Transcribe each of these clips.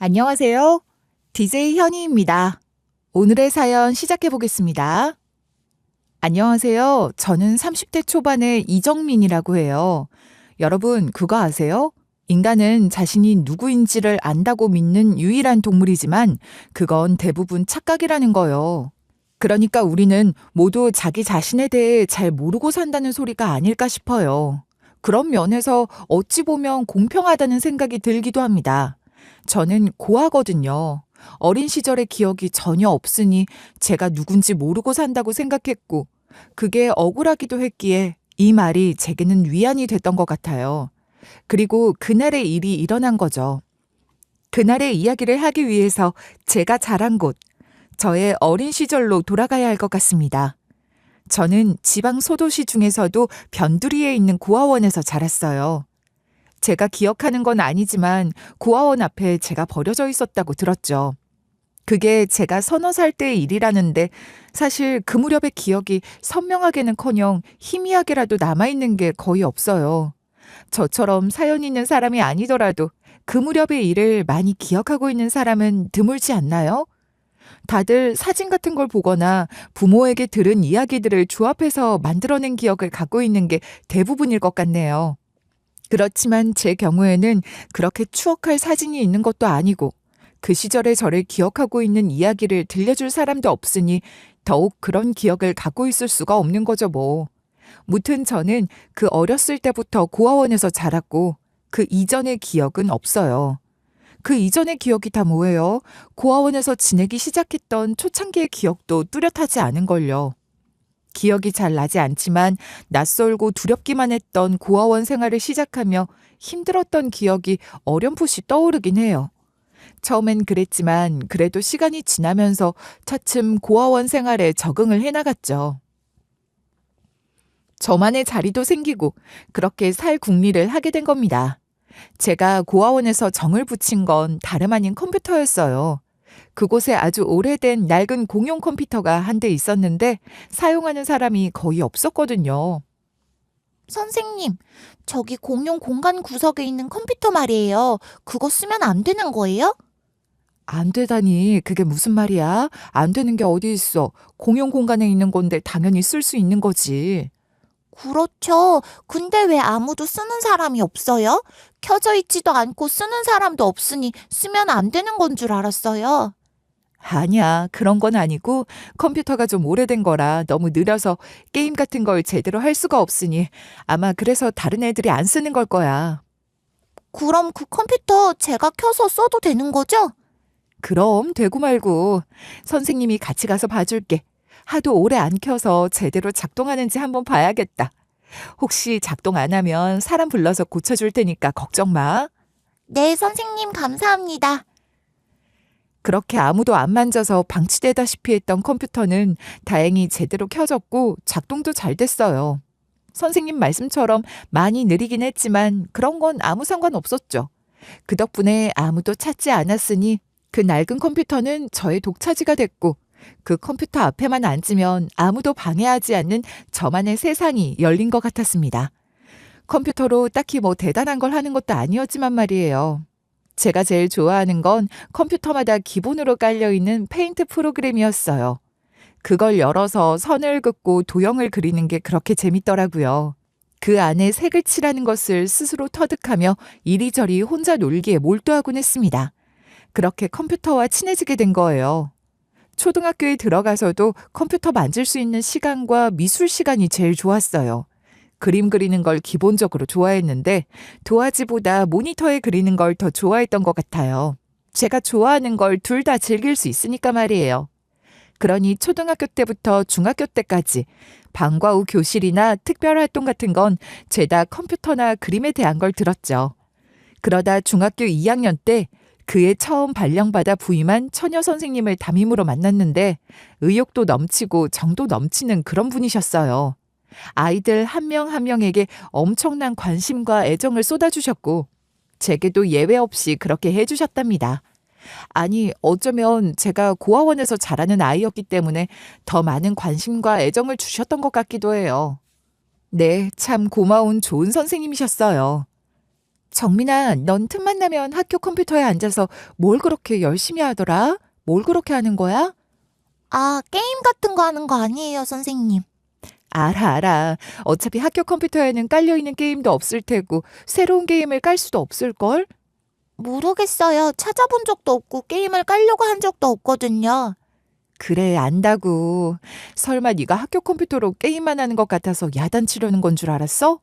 안녕하세요. DJ 현희입니다. 오늘의 사연 시작해 보겠습니다. 안녕하세요. 저는 30대 초반의 이정민이라고 해요. 여러분, 그거 아세요? 인간은 자신이 누구인지를 안다고 믿는 유일한 동물이지만 그건 대부분 착각이라는 거요. 그러니까 우리는 모두 자기 자신에 대해 잘 모르고 산다는 소리가 아닐까 싶어요. 그런 면에서 어찌 보면 공평하다는 생각이 들기도 합니다. 저는 고아거든요. 어린 시절의 기억이 전혀 없으니 제가 누군지 모르고 산다고 생각했고, 그게 억울하기도 했기에 이 말이 제게는 위안이 됐던 것 같아요. 그리고 그날의 일이 일어난 거죠. 그날의 이야기를 하기 위해서 제가 자란 곳, 저의 어린 시절로 돌아가야 할 것 같습니다. 저는 지방 소도시 중에서도 변두리에 있는 고아원에서 자랐어요. 제가 기억하는 건 아니지만 고아원 앞에 제가 버려져 있었다고 들었죠. 그게 제가 서너 살 때의 일이라는데 사실 그 무렵의 기억이 선명하게는커녕 희미하게라도 남아있는 게 거의 없어요. 저처럼 사연 있는 사람이 아니더라도 그 무렵의 일을 많이 기억하고 있는 사람은 드물지 않나요? 다들 사진 같은 걸 보거나 부모에게 들은 이야기들을 조합해서 만들어낸 기억을 갖고 있는 게 대부분일 것 같네요. 그렇지만 제 경우에는 그렇게 추억할 사진이 있는 것도 아니고 그 시절의 저를 기억하고 있는 이야기를 들려줄 사람도 없으니 더욱 그런 기억을 갖고 있을 수가 없는 거죠 뭐. 무튼 저는 그 어렸을 때부터 고아원에서 자랐고 그 이전의 기억은 없어요. 그 이전의 기억이 다 뭐예요? 고아원에서 지내기 시작했던 초창기의 기억도 뚜렷하지 않은걸요. 기억이 잘 나지 않지만 낯설고 두렵기만 했던 고아원 생활을 시작하며 힘들었던 기억이 어렴풋이 떠오르긴 해요. 처음엔 그랬지만 그래도 시간이 지나면서 차츰 고아원 생활에 적응을 해나갔죠. 저만의 자리도 생기고 그렇게 살 궁리를 하게 된 겁니다. 제가 고아원에서 정을 붙인 건 다름 아닌 컴퓨터였어요. 그곳에 아주 오래된 낡은 공용 컴퓨터가 한 대 있었는데 사용하는 사람이 거의 없었거든요. 선생님, 저기 공용 공간 구석에 있는 컴퓨터 말이에요. 그거 쓰면 안 되는 거예요? 안 되다니, 그게 무슨 말이야? 안 되는 게 어디 있어? 공용 공간에 있는 건데 당연히 쓸 수 있는 거지. 그렇죠. 근데 왜 아무도 쓰는 사람이 없어요? 켜져 있지도 않고 쓰는 사람도 없으니 쓰면 안 되는 건 줄 알았어요. 아니야, 그런 건 아니고 컴퓨터가 좀 오래된 거라 너무 느려서 게임 같은 걸 제대로 할 수가 없으니 아마 그래서 다른 애들이 안 쓰는 걸 거야. 그럼 그 컴퓨터 제가 켜서 써도 되는 거죠? 그럼 되고 말고 선생님이 같이 가서 봐줄게. 하도 오래 안 켜서 제대로 작동하는지 한번 봐야겠다. 혹시 작동 안 하면 사람 불러서 고쳐줄 테니까 걱정 마. 네, 선생님 감사합니다. 그렇게 아무도 안 만져서 방치되다시피 했던 컴퓨터는 다행히 제대로 켜졌고 작동도 잘 됐어요. 선생님 말씀처럼 많이 느리긴 했지만 그런 건 아무 상관 없었죠. 그 덕분에 아무도 찾지 않았으니 그 낡은 컴퓨터는 저의 독차지가 됐고 그 컴퓨터 앞에만 앉으면 아무도 방해하지 않는 저만의 세상이 열린 것 같았습니다. 컴퓨터로 딱히 뭐 대단한 걸 하는 것도 아니었지만 말이에요. 제가 제일 좋아하는 건 컴퓨터마다 기본으로 깔려있는 페인트 프로그램이었어요. 그걸 열어서 선을 긋고 도형을 그리는 게 그렇게 재밌더라고요. 그 안에 색을 칠하는 것을 스스로 터득하며 이리저리 혼자 놀기에 몰두하곤 했습니다. 그렇게 컴퓨터와 친해지게 된 거예요. 초등학교에 들어가서도 컴퓨터 만질 수 있는 시간과 미술 시간이 제일 좋았어요. 그림 그리는 걸 기본적으로 좋아했는데 도화지보다 모니터에 그리는 걸 더 좋아했던 것 같아요. 제가 좋아하는 걸 둘 다 즐길 수 있으니까 말이에요. 그러니 초등학교 때부터 중학교 때까지 방과 후 교실이나 특별활동 같은 건 죄다 컴퓨터나 그림에 대한 걸 들었죠. 그러다 중학교 2학년 때 그해 처음 발령받아 부임한 처녀 선생님을 담임으로 만났는데 의욕도 넘치고 정도 넘치는 그런 분이셨어요. 아이들 한 명 한 명에게 엄청난 관심과 애정을 쏟아주셨고 제게도 예외 없이 그렇게 해주셨답니다. 아니, 어쩌면 제가 고아원에서 자라는 아이였기 때문에 더 많은 관심과 애정을 주셨던 것 같기도 해요. 네, 참 고마운 좋은 선생님이셨어요. 정민아, 넌 틈만 나면 학교 컴퓨터에 앉아서 뭘 그렇게 열심히 하더라? 뭘 그렇게 하는 거야? 아, 게임 같은 거 하는 거 아니에요, 선생님. 알아. 어차피 학교 컴퓨터에는 깔려있는 게임도 없을 테고 새로운 게임을 깔 수도 없을걸? 모르겠어요. 찾아본 적도 없고 게임을 깔려고 한 적도 없거든요. 그래, 안다고. 설마 네가 학교 컴퓨터로 게임만 하는 것 같아서 야단치려는 건 줄 알았어?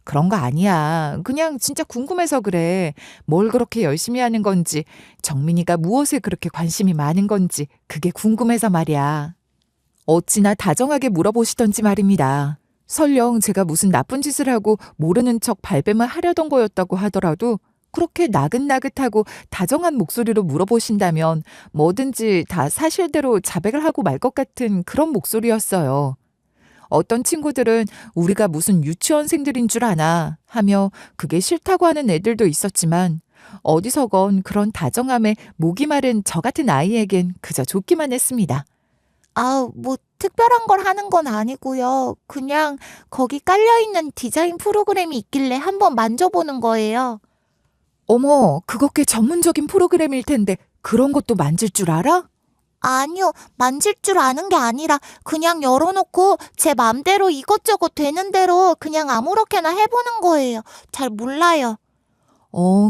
그런 거 아니야. 그냥 진짜 궁금해서 그래. 뭘 그렇게 열심히 하는 건지, 정민이가 무엇에 그렇게 관심이 많은 건지, 그게 궁금해서 말이야. 어찌나 다정하게 물어보시던지 말입니다. 설령 제가 무슨 나쁜 짓을 하고 모르는 척 발뺌을 하려던 거였다고 하더라도 그렇게 나긋나긋하고 다정한 목소리로 물어보신다면 뭐든지 다 사실대로 자백을 하고 말 것 같은 그런 목소리였어요. 어떤 친구들은 우리가 무슨 유치원생들인 줄 아나 하며 그게 싫다고 하는 애들도 있었지만 어디서건 그런 다정함에 목이 마른 저 같은 아이에겐 그저 좋기만 했습니다. 아, 뭐 특별한 걸 하는 건 아니고요. 그냥 거기 깔려있는 디자인 프로그램이 있길래 한번 만져보는 거예요. 어머, 그거 꽤 전문적인 프로그램일 텐데 그런 것도 만질 줄 알아? 아니요, 만질 줄 아는 게 아니라 그냥 열어놓고 제 맘대로 이것저것 되는 대로 그냥 아무렇게나 해보는 거예요. 잘 몰라요.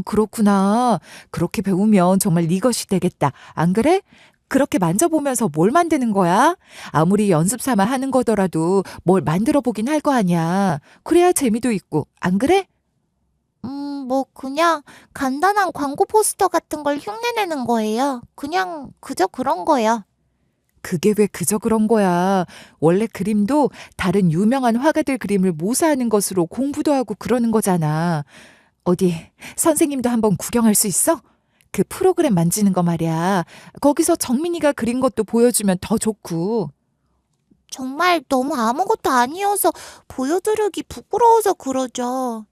그렇구나. 그렇게 배우면 정말 네 것이 되겠다. 안 그래? 그렇게 만져보면서 뭘 만드는 거야? 아무리 연습 삼아 하는 거더라도 뭘 만들어 보긴 할 거 아니야. 그래야 재미도 있고, 안 그래? 뭐 그냥 간단한 광고 포스터 같은 걸 흉내내는 거예요. 그냥 그저 그런 거요. 그게 왜 그저 그런 거야. 원래 그림도 다른 유명한 화가들 그림을 모사하는 것으로 공부도 하고 그러는 거잖아. 어디, 선생님도 한번 구경할 수 있어? 그 프로그램 만지는 거 말이야. 거기서 정민이가 그린 것도 보여주면 더 좋고. 정말 너무 아무것도 아니어서 보여드리기 부끄러워서 그러죠.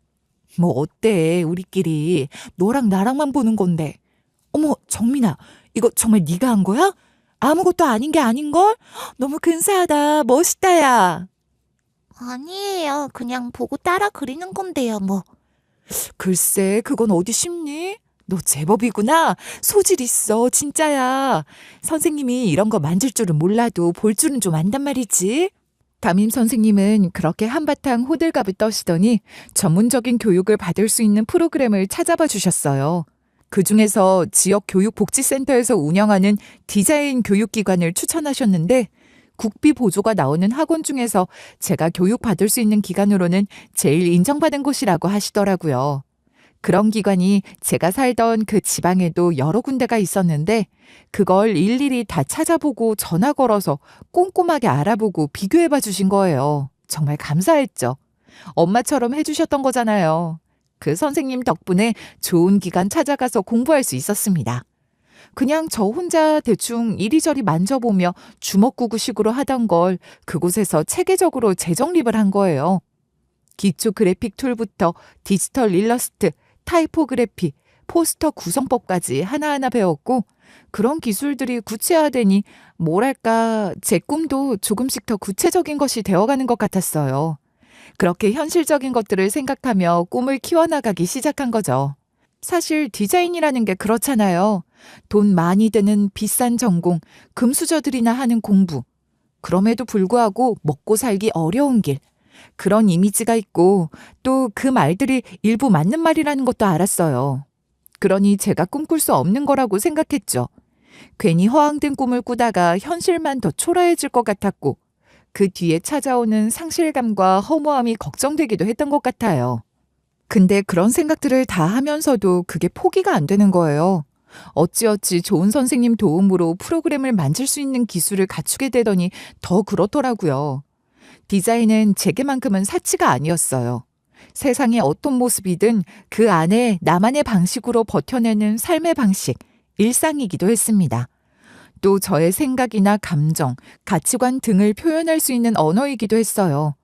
뭐 어때, 우리끼리. 너랑 나랑만 보는 건데. 어머, 정민아, 이거 정말 네가 한 거야? 아무것도 아닌 게 아닌걸? 너무 근사하다. 멋있다, 야. 아니에요. 그냥 보고 따라 그리는 건데요, 뭐. 글쎄, 그건 어디 쉽니? 너 제법이구나. 소질 있어, 진짜야. 선생님이 이런 거 만질 줄은 몰라도 볼 줄은 좀 안단 말이지. 담임 선생님은 그렇게 한바탕 호들갑을 떠시더니 전문적인 교육을 받을 수 있는 프로그램을 찾아봐 주셨어요. 그중에서 지역 교육복지센터에서 운영하는 디자인 교육기관을 추천하셨는데 국비 보조가 나오는 학원 중에서 제가 교육받을 수 있는 기관으로는 제일 인정받은 곳이라고 하시더라고요. 그런 기관이 제가 살던 그 지방에도 여러 군데가 있었는데 그걸 일일이 다 찾아보고 전화 걸어서 꼼꼼하게 알아보고 비교해봐 주신 거예요. 정말 감사했죠. 엄마처럼 해주셨던 거잖아요. 그 선생님 덕분에 좋은 기관 찾아가서 공부할 수 있었습니다. 그냥 저 혼자 대충 이리저리 만져보며 주먹구구식으로 하던 걸 그곳에서 체계적으로 재정립을 한 거예요. 기초 그래픽 툴부터 디지털 일러스트, 타이포그래피, 포스터 구성법까지 하나하나 배웠고 그런 기술들이 구체화되니 뭐랄까 제 꿈도 조금씩 더 구체적인 것이 되어가는 것 같았어요. 그렇게 현실적인 것들을 생각하며 꿈을 키워나가기 시작한 거죠. 사실 디자인이라는 게 그렇잖아요. 돈 많이 드는 비싼 전공, 금수저들이나 하는 공부. 그럼에도 불구하고 먹고 살기 어려운 길. 그런 이미지가 있고 또 그 말들이 일부 맞는 말이라는 것도 알았어요. 그러니 제가 꿈꿀 수 없는 거라고 생각했죠. 괜히 허황된 꿈을 꾸다가 현실만 더 초라해질 것 같았고 그 뒤에 찾아오는 상실감과 허무함이 걱정되기도 했던 것 같아요. 근데 그런 생각들을 다 하면서도 그게 포기가 안 되는 거예요. 어찌어찌 좋은 선생님 도움으로 프로그램을 만질 수 있는 기술을 갖추게 되더니 더 그렇더라고요. 디자인은 제게만큼은 사치가 아니었어요. 세상의 어떤 모습이든 그 안에 나만의 방식으로 버텨내는 삶의 방식, 일상이기도 했습니다. 또 저의 생각이나 감정, 가치관 등을 표현할 수 있는 언어이기도 했어요.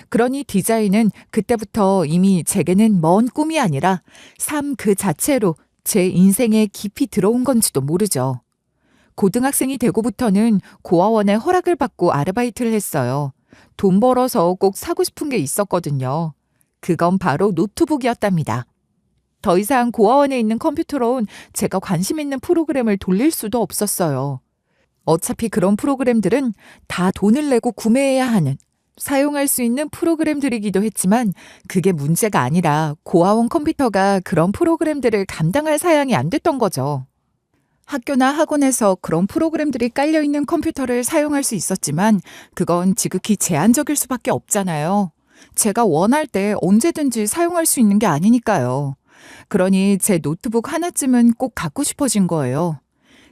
그러니 디자인은 그때부터 이미 제게는 먼 꿈이 아니라 삶 그 자체로 제 인생에 깊이 들어온 건지도 모르죠. 고등학생이 되고부터는 고아원의 허락을 받고 아르바이트를 했어요. 돈 벌어서 꼭 사고 싶은 게 있었거든요. 그건 바로 노트북이었답니다. 더 이상 고아원에 있는 컴퓨터로는 제가 관심 있는 프로그램을 돌릴 수도 없었어요. 어차피 그런 프로그램들은 다 돈을 내고 구매해야 하는, 사용할 수 있는 프로그램들이기도 했지만 그게 문제가 아니라 고아원 컴퓨터가 그런 프로그램들을 감당할 사양이 안 됐던 거죠. 학교나 학원에서 그런 프로그램들이 깔려있는 컴퓨터를 사용할 수 있었지만 그건 지극히 제한적일 수밖에 없잖아요. 제가 원할 때 언제든지 사용할 수 있는 게 아니니까요. 그러니 제 노트북 하나쯤은 꼭 갖고 싶어진 거예요.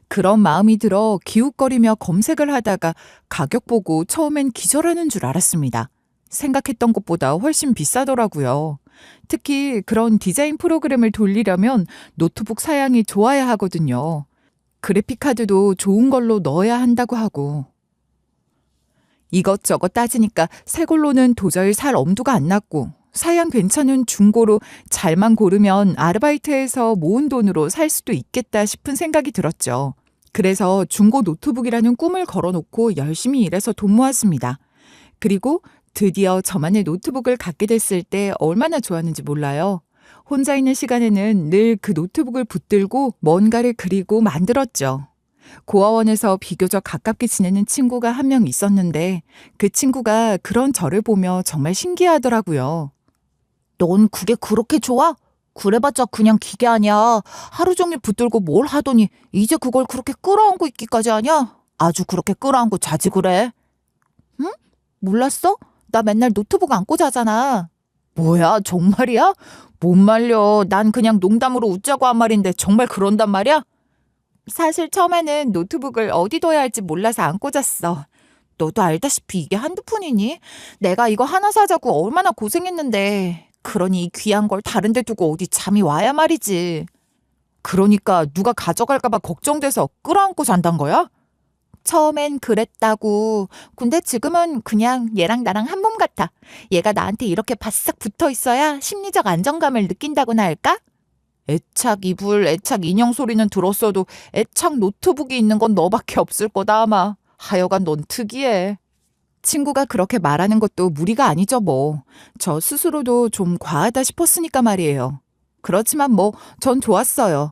그런 마음이 들어 기웃거리며 검색을 하다가 가격 보고 처음엔 기절하는 줄 알았습니다. 생각했던 것보다 훨씬 비싸더라고요. 특히 그런 디자인 프로그램을 돌리려면 노트북 사양이 좋아야 하거든요. 그래픽카드도 좋은 걸로 넣어야 한다고 하고. 이것저것 따지니까 새 걸로는 도저히 살 엄두가 안 났고 사양 괜찮은 중고로 잘만 고르면 아르바이트해서 모은 돈으로 살 수도 있겠다 싶은 생각이 들었죠. 그래서 중고 노트북이라는 꿈을 걸어놓고 열심히 일해서 돈 모았습니다. 그리고 드디어 저만의 노트북을 갖게 됐을 때 얼마나 좋았는지 몰라요. 혼자 있는 시간에는 늘 그 노트북을 붙들고 뭔가를 그리고 만들었죠. 고아원에서 비교적 가깝게 지내는 친구가 한 명 있었는데 그 친구가 그런 저를 보며 정말 신기하더라고요. 넌 그게 그렇게 좋아? 그래봤자 그냥 기계 아니야. 하루 종일 붙들고 뭘 하더니 이제 그걸 그렇게 끌어안고 있기까지 하냐? 아주 그렇게 끌어안고 자지 그래. 응? 몰랐어? 나 맨날 노트북 안고 자잖아. 뭐야, 정말이야? 못 말려. 난 그냥 농담으로 웃자고 한 말인데 정말 그런단 말이야? 사실 처음에는 노트북을 어디 둬야 할지 몰라서 안고 잤어. 너도 알다시피 이게 한두 푼이니? 내가 이거 하나 사자고 얼마나 고생했는데. 그러니 이 귀한 걸 다른 데 두고 어디 잠이 와야 말이지. 그러니까 누가 가져갈까 봐 걱정돼서 끌어안고 잔단 거야? 처음엔 그랬다고. 근데 지금은 그냥 얘랑 나랑 한 몸 같아. 얘가 나한테 이렇게 바싹 붙어 있어야 심리적 안정감을 느낀다고나 할까? 애착 이불, 애착 인형 소리는 들었어도 애착 노트북이 있는 건 너밖에 없을 거다 아마. 하여간 넌 특이해. 친구가 그렇게 말하는 것도 무리가 아니죠 뭐. 저 스스로도 좀 과하다 싶었으니까 말이에요. 그렇지만 뭐 전 좋았어요.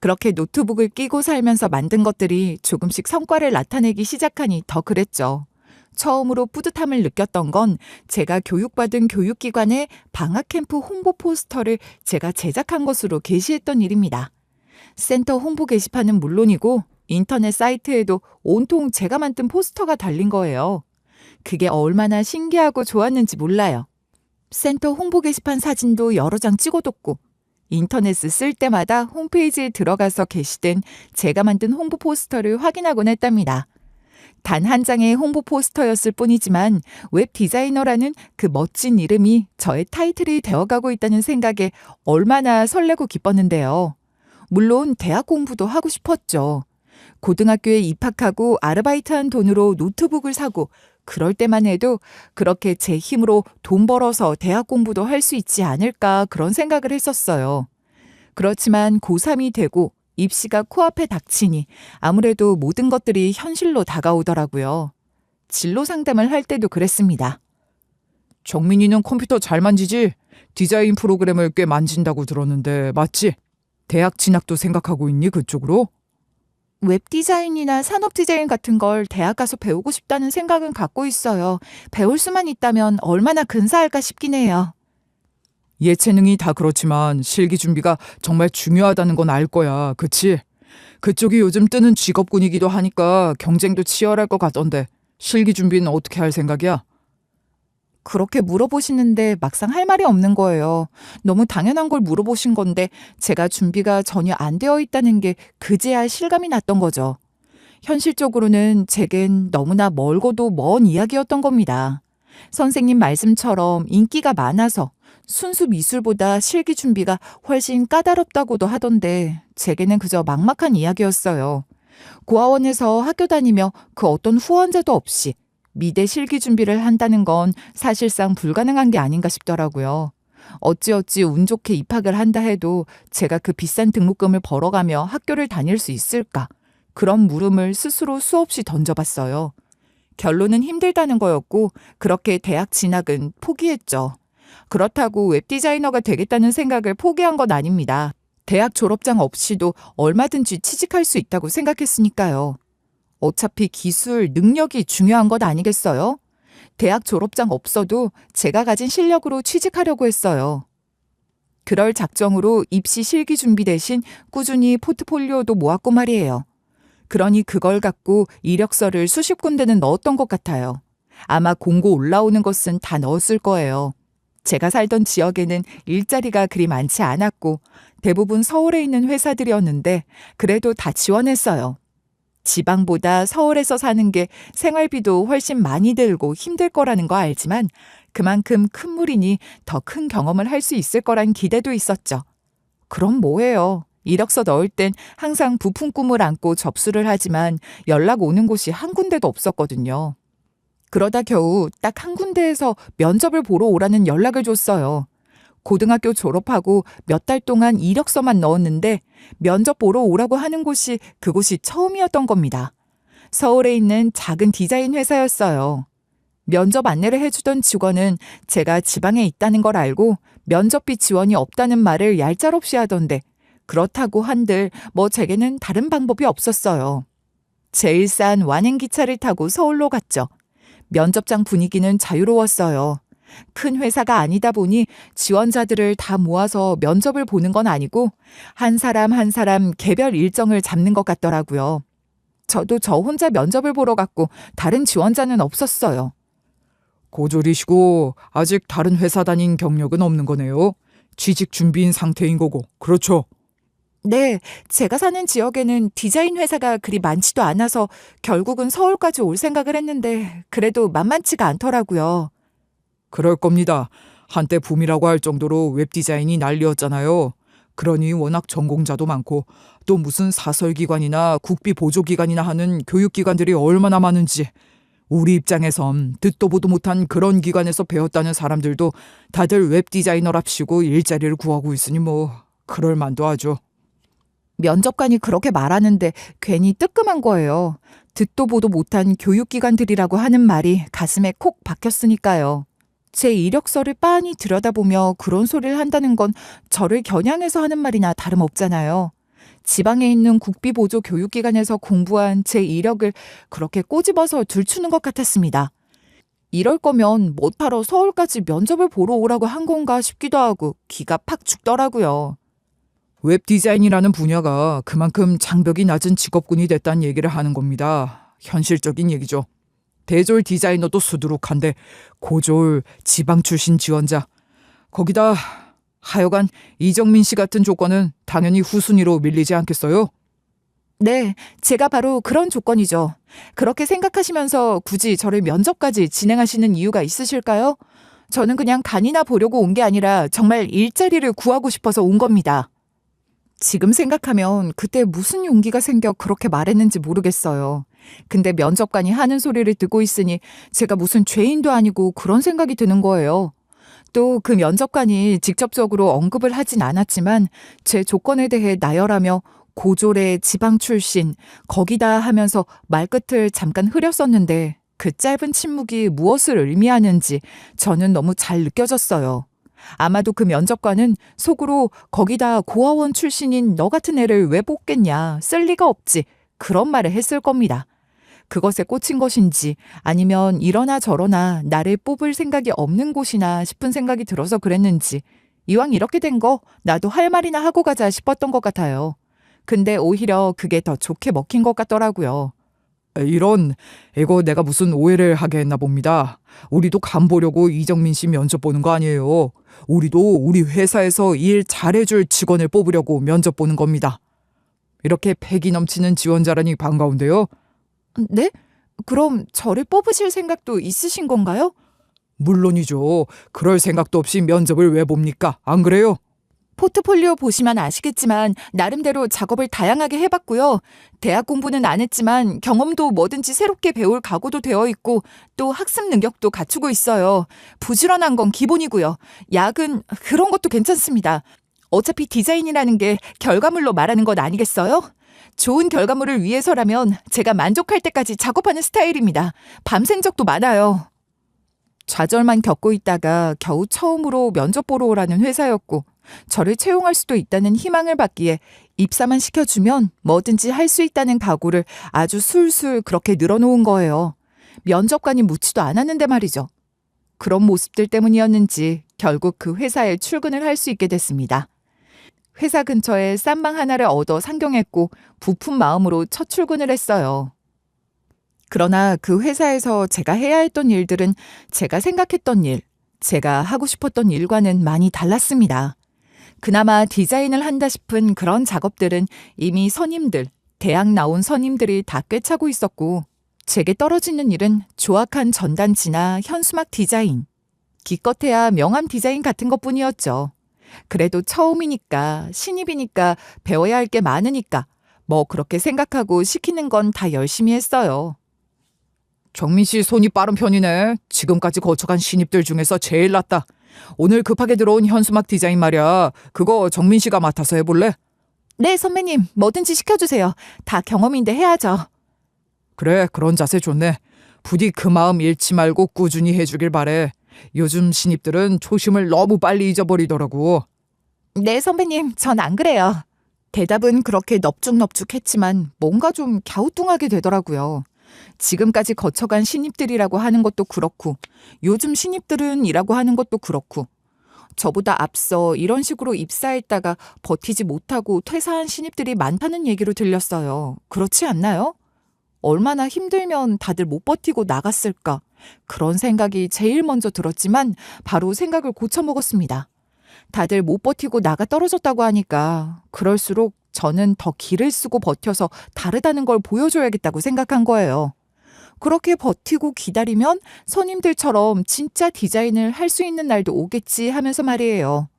그렇게 노트북을 끼고 살면서 만든 것들이 조금씩 성과를 나타내기 시작하니 더 그랬죠. 처음으로 뿌듯함을 느꼈던 건 제가 교육받은 교육기관의 방학캠프 홍보 포스터를 제가 제작한 것으로 게시했던 일입니다. 센터 홍보 게시판은 물론이고 인터넷 사이트에도 온통 제가 만든 포스터가 달린 거예요. 그게 얼마나 신기하고 좋았는지 몰라요. 센터 홍보 게시판 사진도 여러 장 찍어뒀고 인터넷을 쓸 때마다 홈페이지에 들어가서 게시된 제가 만든 홍보 포스터를 확인하곤 했답니다. 단 한 장의 홍보 포스터였을 뿐이지만 웹 디자이너라는 그 멋진 이름이 저의 타이틀이 되어가고 있다는 생각에 얼마나 설레고 기뻤는데요. 물론 대학 공부도 하고 싶었죠. 고등학교에 입학하고 아르바이트한 돈으로 노트북을 사고 그럴 때만 해도 그렇게 제 힘으로 돈 벌어서 대학 공부도 할 수 있지 않을까 그런 생각을 했었어요. 그렇지만 고3이 되고 입시가 코앞에 닥치니 아무래도 모든 것들이 현실로 다가오더라고요. 진로 상담을 할 때도 그랬습니다. 정민이는 컴퓨터 잘 만지지? 디자인 프로그램을 꽤 만진다고 들었는데 맞지? 대학 진학도 생각하고 있니 그쪽으로? 웹 디자인이나 산업 디자인 같은 걸 대학 가서 배우고 싶다는 생각은 갖고 있어요. 배울 수만 있다면 얼마나 근사할까 싶긴 해요. 예체능이 다 그렇지만 실기 준비가 정말 중요하다는 건 알 거야. 그치? 그쪽이 요즘 뜨는 직업군이기도 하니까 경쟁도 치열할 것 같던데 실기 준비는 어떻게 할 생각이야? 그렇게 물어보시는데 막상 할 말이 없는 거예요. 너무 당연한 걸 물어보신 건데 제가 준비가 전혀 안 되어 있다는 게 그제야 실감이 났던 거죠. 현실적으로는 제겐 너무나 멀고도 먼 이야기였던 겁니다. 선생님 말씀처럼 인기가 많아서 순수 미술보다 실기 준비가 훨씬 까다롭다고도 하던데 제게는 그저 막막한 이야기였어요. 고아원에서 학교 다니며 그 어떤 후원자도 없이 미대 실기 준비를 한다는 건 사실상 불가능한 게 아닌가 싶더라고요. 어찌어찌 운 좋게 입학을 한다 해도 제가 그 비싼 등록금을 벌어가며 학교를 다닐 수 있을까? 그런 물음을 스스로 수없이 던져봤어요. 결론은 힘들다는 거였고 그렇게 대학 진학은 포기했죠. 그렇다고 웹디자이너가 되겠다는 생각을 포기한 건 아닙니다. 대학 졸업장 없이도 얼마든지 취직할 수 있다고 생각했으니까요. 어차피 기술, 능력이 중요한 것 아니겠어요? 대학 졸업장 없어도 제가 가진 실력으로 취직하려고 했어요. 그럴 작정으로 입시 실기 준비 대신 꾸준히 포트폴리오도 모았고 말이에요. 그러니 그걸 갖고 이력서를 수십 군데는 넣었던 것 같아요. 아마 공고 올라오는 것은 다 넣었을 거예요. 제가 살던 지역에는 일자리가 그리 많지 않았고 대부분 서울에 있는 회사들이었는데 그래도 다 지원했어요. 지방보다 서울에서 사는 게 생활비도 훨씬 많이 들고 힘들 거라는 거 알지만 그만큼 큰 무리니 더 큰 경험을 할 수 있을 거란 기대도 있었죠. 그럼 뭐예요? 이력서 넣을 땐 항상 부푼 꿈을 안고 접수를 하지만 연락 오는 곳이 한 군데도 없었거든요. 그러다 겨우 딱 한 군데에서 면접을 보러 오라는 연락을 줬어요. 고등학교 졸업하고 몇 달 동안 이력서만 넣었는데 면접 보러 오라고 하는 곳이 그곳이 처음이었던 겁니다. 서울에 있는 작은 디자인 회사였어요. 면접 안내를 해주던 직원은 제가 지방에 있다는 걸 알고 면접비 지원이 없다는 말을 얄짤없이 하던데 그렇다고 한들 뭐 제게는 다른 방법이 없었어요. 제일 싼 완행기차를 타고 서울로 갔죠. 면접장 분위기는 자유로웠어요. 큰 회사가 아니다 보니 지원자들을 다 모아서 면접을 보는 건 아니고 한 사람 한 사람 개별 일정을 잡는 것 같더라고요. 저도 저 혼자 면접을 보러 갔고 다른 지원자는 없었어요. 고졸이시고 아직 다른 회사 다닌 경력은 없는 거네요. 취직 준비인 상태인 거고, 그렇죠? 네, 제가 사는 지역에는 디자인 회사가 그리 많지도 않아서 결국은 서울까지 올 생각을 했는데 그래도 만만치가 않더라고요. 그럴 겁니다. 한때 붐이라고 할 정도로 웹디자인이 난리였잖아요. 그러니 워낙 전공자도 많고 또 무슨 사설기관이나 국비보조기관이나 하는 교육기관들이 얼마나 많은지 우리 입장에선 듣도 보도 못한 그런 기관에서 배웠다는 사람들도 다들 웹디자이너랍시고 일자리를 구하고 있으니 뭐 그럴 만도 하죠. 면접관이 그렇게 말하는데 괜히 뜨끔한 거예요. 듣도 보도 못한 교육기관들이라고 하는 말이 가슴에 콕 박혔으니까요. 제 이력서를 빤히 들여다보며 그런 소리를 한다는 건 저를 겨냥해서 하는 말이나 다름없잖아요. 지방에 있는 국비보조 교육기관에서 공부한 제 이력을 그렇게 꼬집어서 들추는 것 같았습니다. 이럴 거면 뭐하러 서울까지 면접을 보러 오라고 한 건가 싶기도 하고 기가 팍 죽더라고요. 웹디자인이라는 분야가 그만큼 장벽이 낮은 직업군이 됐다는 얘기를 하는 겁니다. 현실적인 얘기죠. 대졸 디자이너도 수두룩한데 고졸 지방 출신 지원자. 거기다 하여간 이정민 씨 같은 조건은 당연히 후순위로 밀리지 않겠어요? 네, 제가 바로 그런 조건이죠. 그렇게 생각하시면서 굳이 저를 면접까지 진행하시는 이유가 있으실까요? 저는 그냥 간이나 보려고 온 게 아니라 정말 일자리를 구하고 싶어서 온 겁니다. 지금 생각하면 그때 무슨 용기가 생겨 그렇게 말했는지 모르겠어요. 근데 면접관이 하는 소리를 듣고 있으니 제가 무슨 죄인도 아니고 그런 생각이 드는 거예요. 또 그 면접관이 직접적으로 언급을 하진 않았지만 제 조건에 대해 나열하며 고졸의 지방 출신, 거기다 하면서 말끝을 잠깐 흐렸었는데 그 짧은 침묵이 무엇을 의미하는지 저는 너무 잘 느껴졌어요. 아마도 그 면접관은 속으로 거기다 고아원 출신인 너 같은 애를 왜 뽑겠냐, 쓸 리가 없지, 그런 말을 했을 겁니다. 그것에 꽂힌 것인지 아니면 이러나 저러나 나를 뽑을 생각이 없는 곳이나 싶은 생각이 들어서 그랬는지 이왕 이렇게 된 거 나도 할 말이나 하고 가자 싶었던 것 같아요. 근데 오히려 그게 더 좋게 먹힌 것 같더라고요. 이런, 이거 내가 무슨 오해를 하게 했나 봅니다. 우리도 간 보려고 이정민 씨 면접 보는 거 아니에요. 우리도 우리 회사에서 일 잘해줄 직원을 뽑으려고 면접 보는 겁니다. 이렇게 패기 넘치는 지원자라니 반가운데요. 네? 그럼 저를 뽑으실 생각도 있으신 건가요? 물론이죠. 그럴 생각도 없이 면접을 왜 봅니까? 안 그래요? 포트폴리오 보시면 아시겠지만 나름대로 작업을 다양하게 해봤고요. 대학 공부는 안 했지만 경험도 뭐든지 새롭게 배울 각오도 되어 있고 또 학습 능력도 갖추고 있어요. 부지런한 건 기본이고요. 야근 그런 것도 괜찮습니다. 어차피 디자인이라는 게 결과물로 말하는 것 아니겠어요? 좋은 결과물을 위해서라면 제가 만족할 때까지 작업하는 스타일입니다. 밤샌 적도 많아요. 좌절만 겪고 있다가 겨우 처음으로 면접 보러 오라는 회사였고 저를 채용할 수도 있다는 희망을 받기에 입사만 시켜주면 뭐든지 할 수 있다는 각오를 아주 술술 그렇게 늘어놓은 거예요. 면접관이 묻지도 않았는데 말이죠. 그런 모습들 때문이었는지 결국 그 회사에 출근을 할 수 있게 됐습니다. 회사 근처에 싼방 하나를 얻어 상경했고 부푼 마음으로 첫 출근을 했어요. 그러나 그 회사에서 제가 해야 했던 일들은 제가 생각했던 일, 제가 하고 싶었던 일과는 많이 달랐습니다. 그나마 디자인을 한다 싶은 그런 작업들은 이미 선임들, 대학 나온 선임들이 다 꿰차고 있었고 제게 떨어지는 일은 조악한 전단지나 현수막 디자인, 기껏해야 명함 디자인 같은 것뿐이었죠. 그래도 처음이니까 신입이니까 배워야 할 게 많으니까 뭐 그렇게 생각하고 시키는 건 다 열심히 했어요. 정민 씨 손이 빠른 편이네. 지금까지 거쳐간 신입들 중에서 제일 낫다. 오늘 급하게 들어온 현수막 디자인 말이야. 그거 정민 씨가 맡아서 해볼래? 네, 선배님. 뭐든지 시켜주세요. 다 경험인데 해야죠. 그래, 그런 자세 좋네. 부디 그 마음 잃지 말고 꾸준히 해주길 바래. 요즘 신입들은 초심을 너무 빨리 잊어버리더라고. 네, 선배님. 전 안 그래요. 대답은 그렇게 넙죽넙죽했지만 뭔가 좀 갸우뚱하게 되더라고요. 지금까지 거쳐간 신입들이라고 하는 것도 그렇고 요즘 신입들은 이라고 하는 것도 그렇고 저보다 앞서 이런 식으로 입사했다가 버티지 못하고 퇴사한 신입들이 많다는 얘기로 들렸어요. 그렇지 않나요? 얼마나 힘들면 다들 못 버티고 나갔을까? 그런 생각이 제일 먼저 들었지만 바로 생각을 고쳐먹었습니다. 다들 못 버티고 나가 떨어졌다고 하니까 그럴수록 저는 더 기를 쓰고 버텨서 다르다는 걸 보여줘야겠다고 생각한 거예요. 그렇게 버티고 기다리면 선임들처럼 진짜 디자인을 할 수 있는 날도 오겠지 하면서 말이에요.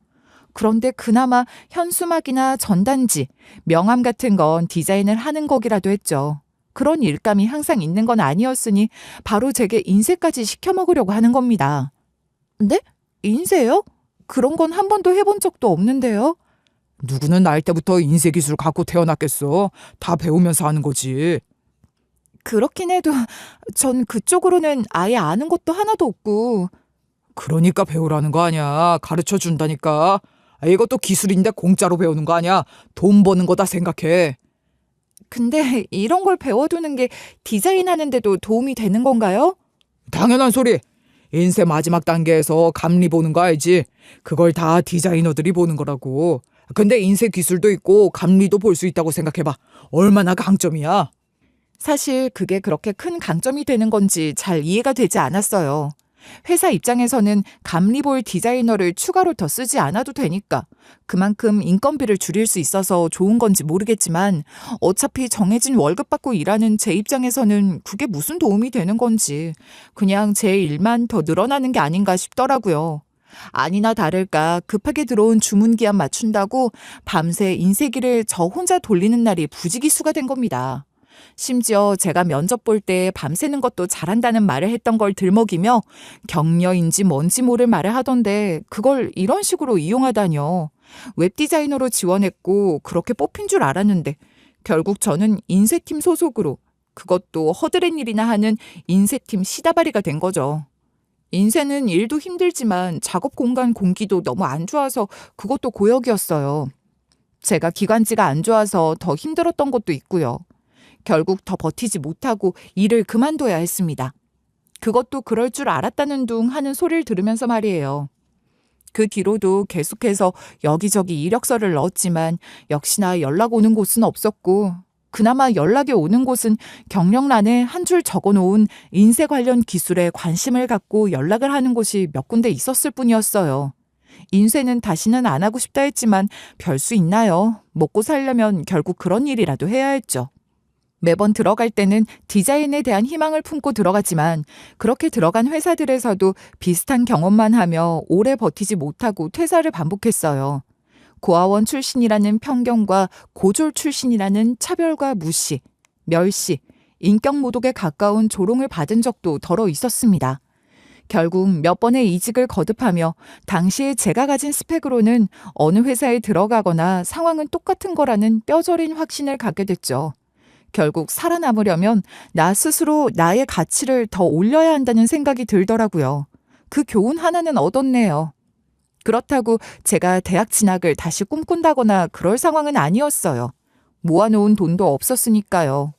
그런데 그나마 현수막이나 전단지, 명함 같은 건 디자인을 하는 거기라도 했죠. 그런 일감이 항상 있는 건 아니었으니 바로 제게 인쇄까지 시켜먹으려고 하는 겁니다. 네? 인쇄요? 그런 건 한 번도 해본 적도 없는데요. 누구는 날 때부터 인쇄 기술 갖고 태어났겠어. 다 배우면서 하는 거지. 그렇긴 해도 전 그쪽으로는 아예 아는 것도 하나도 없고. 그러니까 배우라는 거 아니야. 가르쳐 준다니까. 이것도 기술인데 공짜로 배우는 거 아니야. 돈 버는 거다 생각해. 근데 이런 걸 배워두는 게 디자인하는데도 도움이 되는 건가요? 당연한 소리. 인쇄 마지막 단계에서 감리 보는 거 알지? 그걸 다 디자이너들이 보는 거라고. 근데 인쇄 기술도 있고 감리도 볼 수 있다고 생각해봐. 얼마나 강점이야. 사실 그게 그렇게 큰 강점이 되는 건지 잘 이해가 되지 않았어요. 회사 입장에서는 감리 볼 디자이너를 추가로 더 쓰지 않아도 되니까 그만큼 인건비를 줄일 수 있어서 좋은 건지 모르겠지만 어차피 정해진 월급 받고 일하는 제 입장에서는 그게 무슨 도움이 되는 건지 그냥 제 일만 더 늘어나는 게 아닌가 싶더라고요. 아니나 다를까 급하게 들어온 주문 기한 맞춘다고 밤새 인쇄기를 저 혼자 돌리는 날이 부지기수가 된 겁니다. 심지어 제가 면접 볼 때 밤새는 것도 잘한다는 말을 했던 걸 들먹이며 격려인지 뭔지 모를 말을 하던데 그걸 이런 식으로 이용하다뇨. 웹디자이너로 지원했고 그렇게 뽑힌 줄 알았는데 결국 저는 인쇄팀 소속으로 그것도 허드렛 일이나 하는 인쇄팀 시다바리가 된 거죠. 인쇄는 일도 힘들지만 작업 공간 공기도 너무 안 좋아서 그것도 고역이었어요. 제가 기관지가 안 좋아서 더 힘들었던 것도 있고요. 결국 더 버티지 못하고 일을 그만둬야 했습니다. 그것도 그럴 줄 알았다는 둥 하는 소리를 들으면서 말이에요. 그 뒤로도 계속해서 여기저기 이력서를 넣었지만 역시나 연락 오는 곳은 없었고 그나마 연락이 오는 곳은 경력란에 한 줄 적어놓은 인쇄 관련 기술에 관심을 갖고 연락을 하는 곳이 몇 군데 있었을 뿐이었어요. 인쇄는 다시는 안 하고 싶다 했지만 별 수 있나요? 먹고 살려면 결국 그런 일이라도 해야 했죠. 매번 들어갈 때는 디자인에 대한 희망을 품고 들어갔지만 그렇게 들어간 회사들에서도 비슷한 경험만 하며 오래 버티지 못하고 퇴사를 반복했어요. 고아원 출신이라는 편견과 고졸 출신이라는 차별과 무시, 멸시, 인격 모독에 가까운 조롱을 받은 적도 덜어 있었습니다. 결국 몇 번의 이직을 거듭하며 당시에 제가 가진 스펙으로는 어느 회사에 들어가거나 상황은 똑같은 거라는 뼈저린 확신을 갖게 됐죠. 결국 살아남으려면 나 스스로 나의 가치를 더 올려야 한다는 생각이 들더라고요. 그 교훈 하나는 얻었네요. 그렇다고 제가 대학 진학을 다시 꿈꾼다거나 그럴 상황은 아니었어요. 모아놓은 돈도 없었으니까요.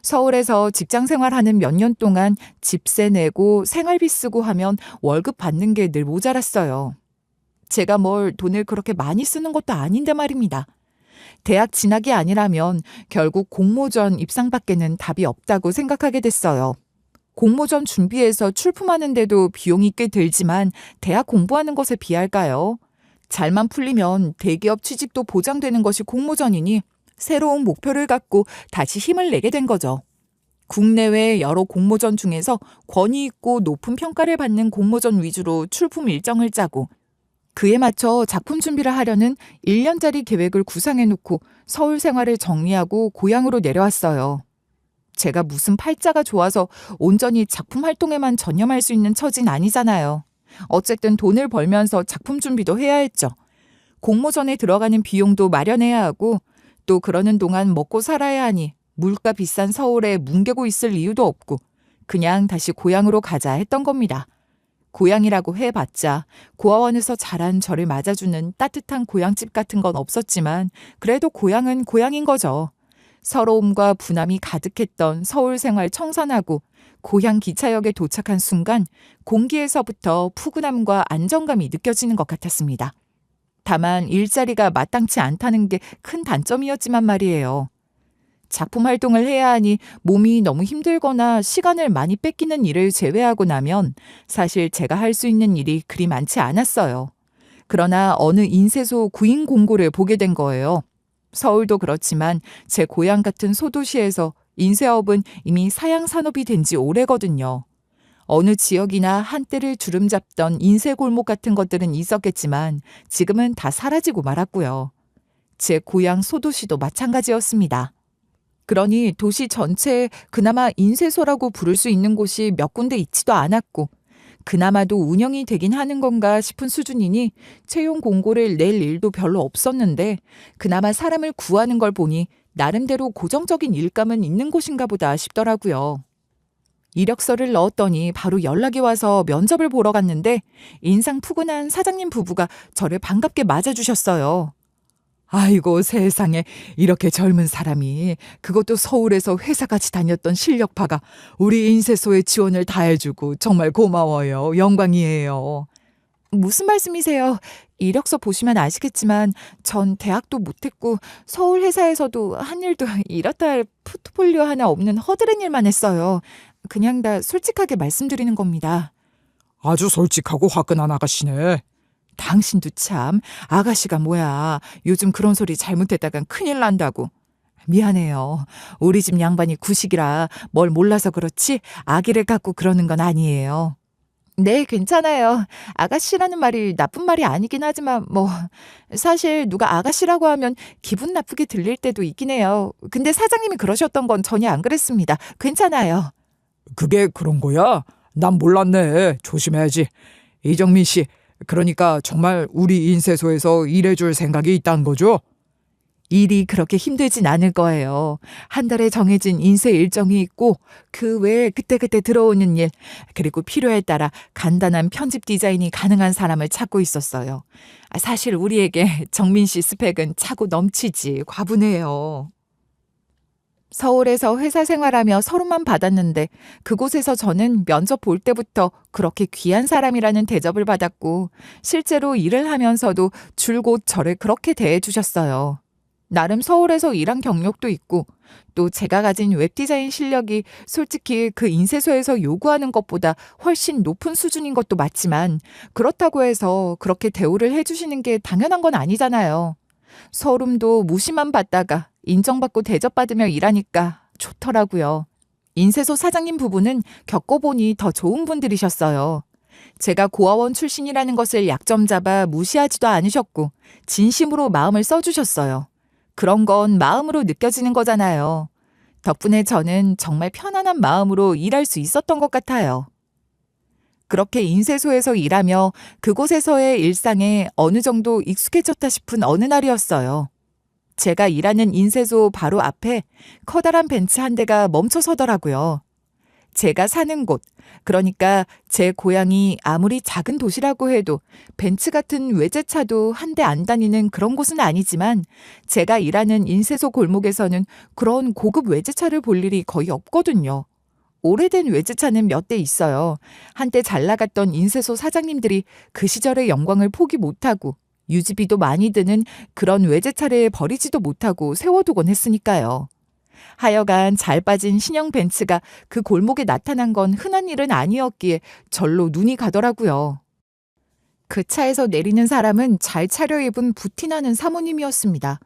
서울에서 직장 생활하는 몇 년 동안 집세 내고 생활비 쓰고 하면 월급 받는 게 늘 모자랐어요. 제가 뭘 돈을 그렇게 많이 쓰는 것도 아닌데 말입니다. 대학 진학이 아니라면 결국 공모전 입상밖에는 답이 없다고 생각하게 됐어요. 공모전 준비해서 출품하는데도 비용이 꽤 들지만 대학 공부하는 것에 비할까요? 잘만 풀리면 대기업 취직도 보장되는 것이 공모전이니 새로운 목표를 갖고 다시 힘을 내게 된 거죠. 국내외 여러 공모전 중에서 권위 있고 높은 평가를 받는 공모전 위주로 출품 일정을 짜고 그에 맞춰 작품 준비를 하려는 1년짜리 계획을 구상해놓고 서울 생활을 정리하고 고향으로 내려왔어요. 제가 무슨 팔자가 좋아서 온전히 작품 활동에만 전념할 수 있는 처진 아니잖아요. 어쨌든 돈을 벌면서 작품 준비도 해야 했죠. 공모전에 들어가는 비용도 마련해야 하고 또 그러는 동안 먹고 살아야 하니 물가 비싼 서울에 뭉개고 있을 이유도 없고 그냥 다시 고향으로 가자 했던 겁니다. 고향이라고 해봤자 고아원에서 자란 저를 맞아주는 따뜻한 고향집 같은 건 없었지만 그래도 고향은 고향인 거죠. 서러움과 분함이 가득했던 서울 생활 청산하고 고향 기차역에 도착한 순간 공기에서부터 푸근함과 안정감이 느껴지는 것 같았습니다. 다만 일자리가 마땅치 않다는 게 큰 단점이었지만 말이에요. 작품 활동을 해야 하니 몸이 너무 힘들거나 시간을 많이 뺏기는 일을 제외하고 나면 사실 제가 할 수 있는 일이 그리 많지 않았어요. 그러나 어느 인쇄소 구인 공고를 보게 된 거예요. 서울도 그렇지만 제 고향 같은 소도시에서 인쇄업은 이미 사양 산업이 된 지 오래거든요. 어느 지역이나 한때를 주름잡던 인쇄 골목 같은 것들은 있었겠지만 지금은 다 사라지고 말았고요. 제 고향 소도시도 마찬가지였습니다. 그러니 도시 전체에 그나마 인쇄소라고 부를 수 있는 곳이 몇 군데 있지도 않았고 그나마도 운영이 되긴 하는 건가 싶은 수준이니 채용 공고를 낼 일도 별로 없었는데 그나마 사람을 구하는 걸 보니 나름대로 고정적인 일감은 있는 곳인가 보다 싶더라고요. 이력서를 넣었더니 바로 연락이 와서 면접을 보러 갔는데 인상 푸근한 사장님 부부가 저를 반갑게 맞아주셨어요. 아이고 세상에 이렇게 젊은 사람이 그것도 서울에서 회사같이 다녔던 실력파가 우리 인쇄소에 지원을 다 해주고 정말 고마워요. 영광이에요. 무슨 말씀이세요? 이력서 보시면 아시겠지만 전 대학도 못했고 서울 회사에서도 한 일도 이렇다 할 포트폴리오 하나 없는 허드렛 일만 했어요. 그냥 다 솔직하게 말씀드리는 겁니다. 아주 솔직하고 화끈한 아가씨네. 당신도 참 아가씨가 뭐야. 요즘 그런 소리 잘못했다간 큰일 난다고. 미안해요. 우리 집 양반이 구식이라 뭘 몰라서 그렇지 아기를 갖고 그러는 건 아니에요. 네, 괜찮아요. 아가씨라는 말이 나쁜 말이 아니긴 하지만 사실 누가 아가씨라고 하면 기분 나쁘게 들릴 때도 있긴 해요. 근데 사장님이 그러셨던 건 전혀 안 그랬습니다. 괜찮아요. 그게 그런 거야? 난 몰랐네. 조심해야지. 이정민 씨, 그러니까 정말 우리 인쇄소에서 일해줄 생각이 있다는 거죠? 일이 그렇게 힘들진 않을 거예요. 한 달에 정해진 인쇄 일정이 있고 그 외에 그때그때 들어오는 일 그리고 필요에 따라 간단한 편집 디자인이 가능한 사람을 찾고 있었어요. 사실 우리에게 정민 씨 스펙은 차고 넘치지 과분해요. 서울에서 회사 생활하며 서름만 받았는데 그곳에서 저는 면접 볼 때부터 그렇게 귀한 사람이라는 대접을 받았고 실제로 일을 하면서도 줄곧 저를 그렇게 대해주셨어요. 나름 서울에서 일한 경력도 있고 또 제가 가진 웹디자인 실력이 솔직히 그 인쇄소에서 요구하는 것보다 훨씬 높은 수준인 것도 맞지만 그렇다고 해서 그렇게 대우를 해주시는 게 당연한 건 아니잖아요. 서름도 무시만 받다가 인정받고 대접받으며 일하니까 좋더라고요. 인쇄소 사장님 부부는 겪어보니 더 좋은 분들이셨어요. 제가 고아원 출신이라는 것을 약점 잡아 무시하지도 않으셨고 진심으로 마음을 써주셨어요. 그런 건 마음으로 느껴지는 거잖아요. 덕분에 저는 정말 편안한 마음으로 일할 수 있었던 것 같아요. 그렇게 인쇄소에서 일하며 그곳에서의 일상에 어느 정도 익숙해졌다 싶은 어느 날이었어요. 제가 일하는 인쇄소 바로 앞에 커다란 벤츠 한 대가 멈춰 서더라고요. 제가 사는 곳, 그러니까 제 고향이 아무리 작은 도시라고 해도 벤츠 같은 외제차도 한 대 안 다니는 그런 곳은 아니지만 제가 일하는 인쇄소 골목에서는 그런 고급 외제차를 볼 일이 거의 없거든요. 오래된 외제차는 몇 대 있어요. 한때 잘 나갔던 인쇄소 사장님들이 그 시절의 영광을 포기 못하고 유지비도 많이 드는 그런 외제차를 버리지도 못하고 세워두곤 했으니까요. 하여간 잘 빠진 신형 벤츠가 그 골목에 나타난 건 흔한 일은 아니었기에 절로 눈이 가더라고요. 그 차에서 내리는 사람은 잘 차려입은 부티나는 사모님이었습니다.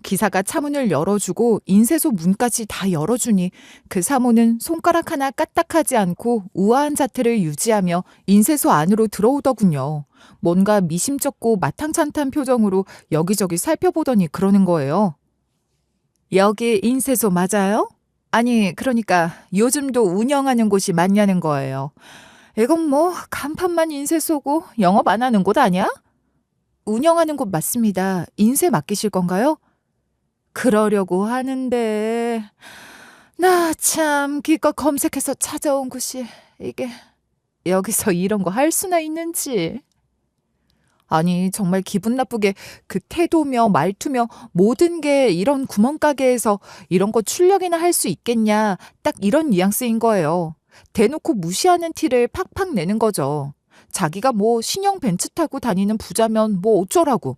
기사가 차문을 열어주고 인쇄소 문까지 다 열어주니 그 사모는 손가락 하나 까딱하지 않고 우아한 자태를 유지하며 인쇄소 안으로 들어오더군요. 뭔가 미심쩍고 마탕찬탄 표정으로 여기저기 살펴보더니 그러는 거예요. 여기 인쇄소 맞아요? 아니, 그러니까 요즘도 운영하는 곳이 맞냐는 거예요. 이건 뭐 간판만 인쇄소고 영업 안 하는 곳 아니야? 운영하는 곳 맞습니다. 인쇄 맡기실 건가요? 그러려고 하는데 나 참 기껏 검색해서 찾아온 곳이 이게 여기서 이런 거 할 수나 있는지. 아니 정말 기분 나쁘게 그 태도며 말투며 모든 게 이런 구멍가게에서 이런 거 출력이나 할 수 있겠냐 딱 이런 뉘앙스인 거예요. 대놓고 무시하는 티를 팍팍 내는 거죠. 자기가 뭐 신형 벤츠 타고 다니는 부자면 뭐 어쩌라고.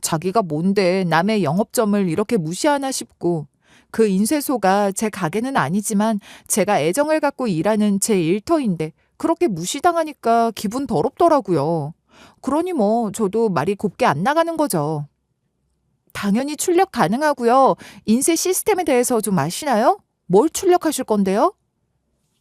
자기가 뭔데 남의 영업점을 이렇게 무시하나 싶고 그 인쇄소가 제 가게는 아니지만 제가 애정을 갖고 일하는 제 일터인데 그렇게 무시당하니까 기분 더럽더라고요. 그러니 뭐 저도 말이 곱게 안 나가는 거죠. 당연히 출력 가능하고요. 인쇄 시스템에 대해서 좀 아시나요? 뭘 출력하실 건데요?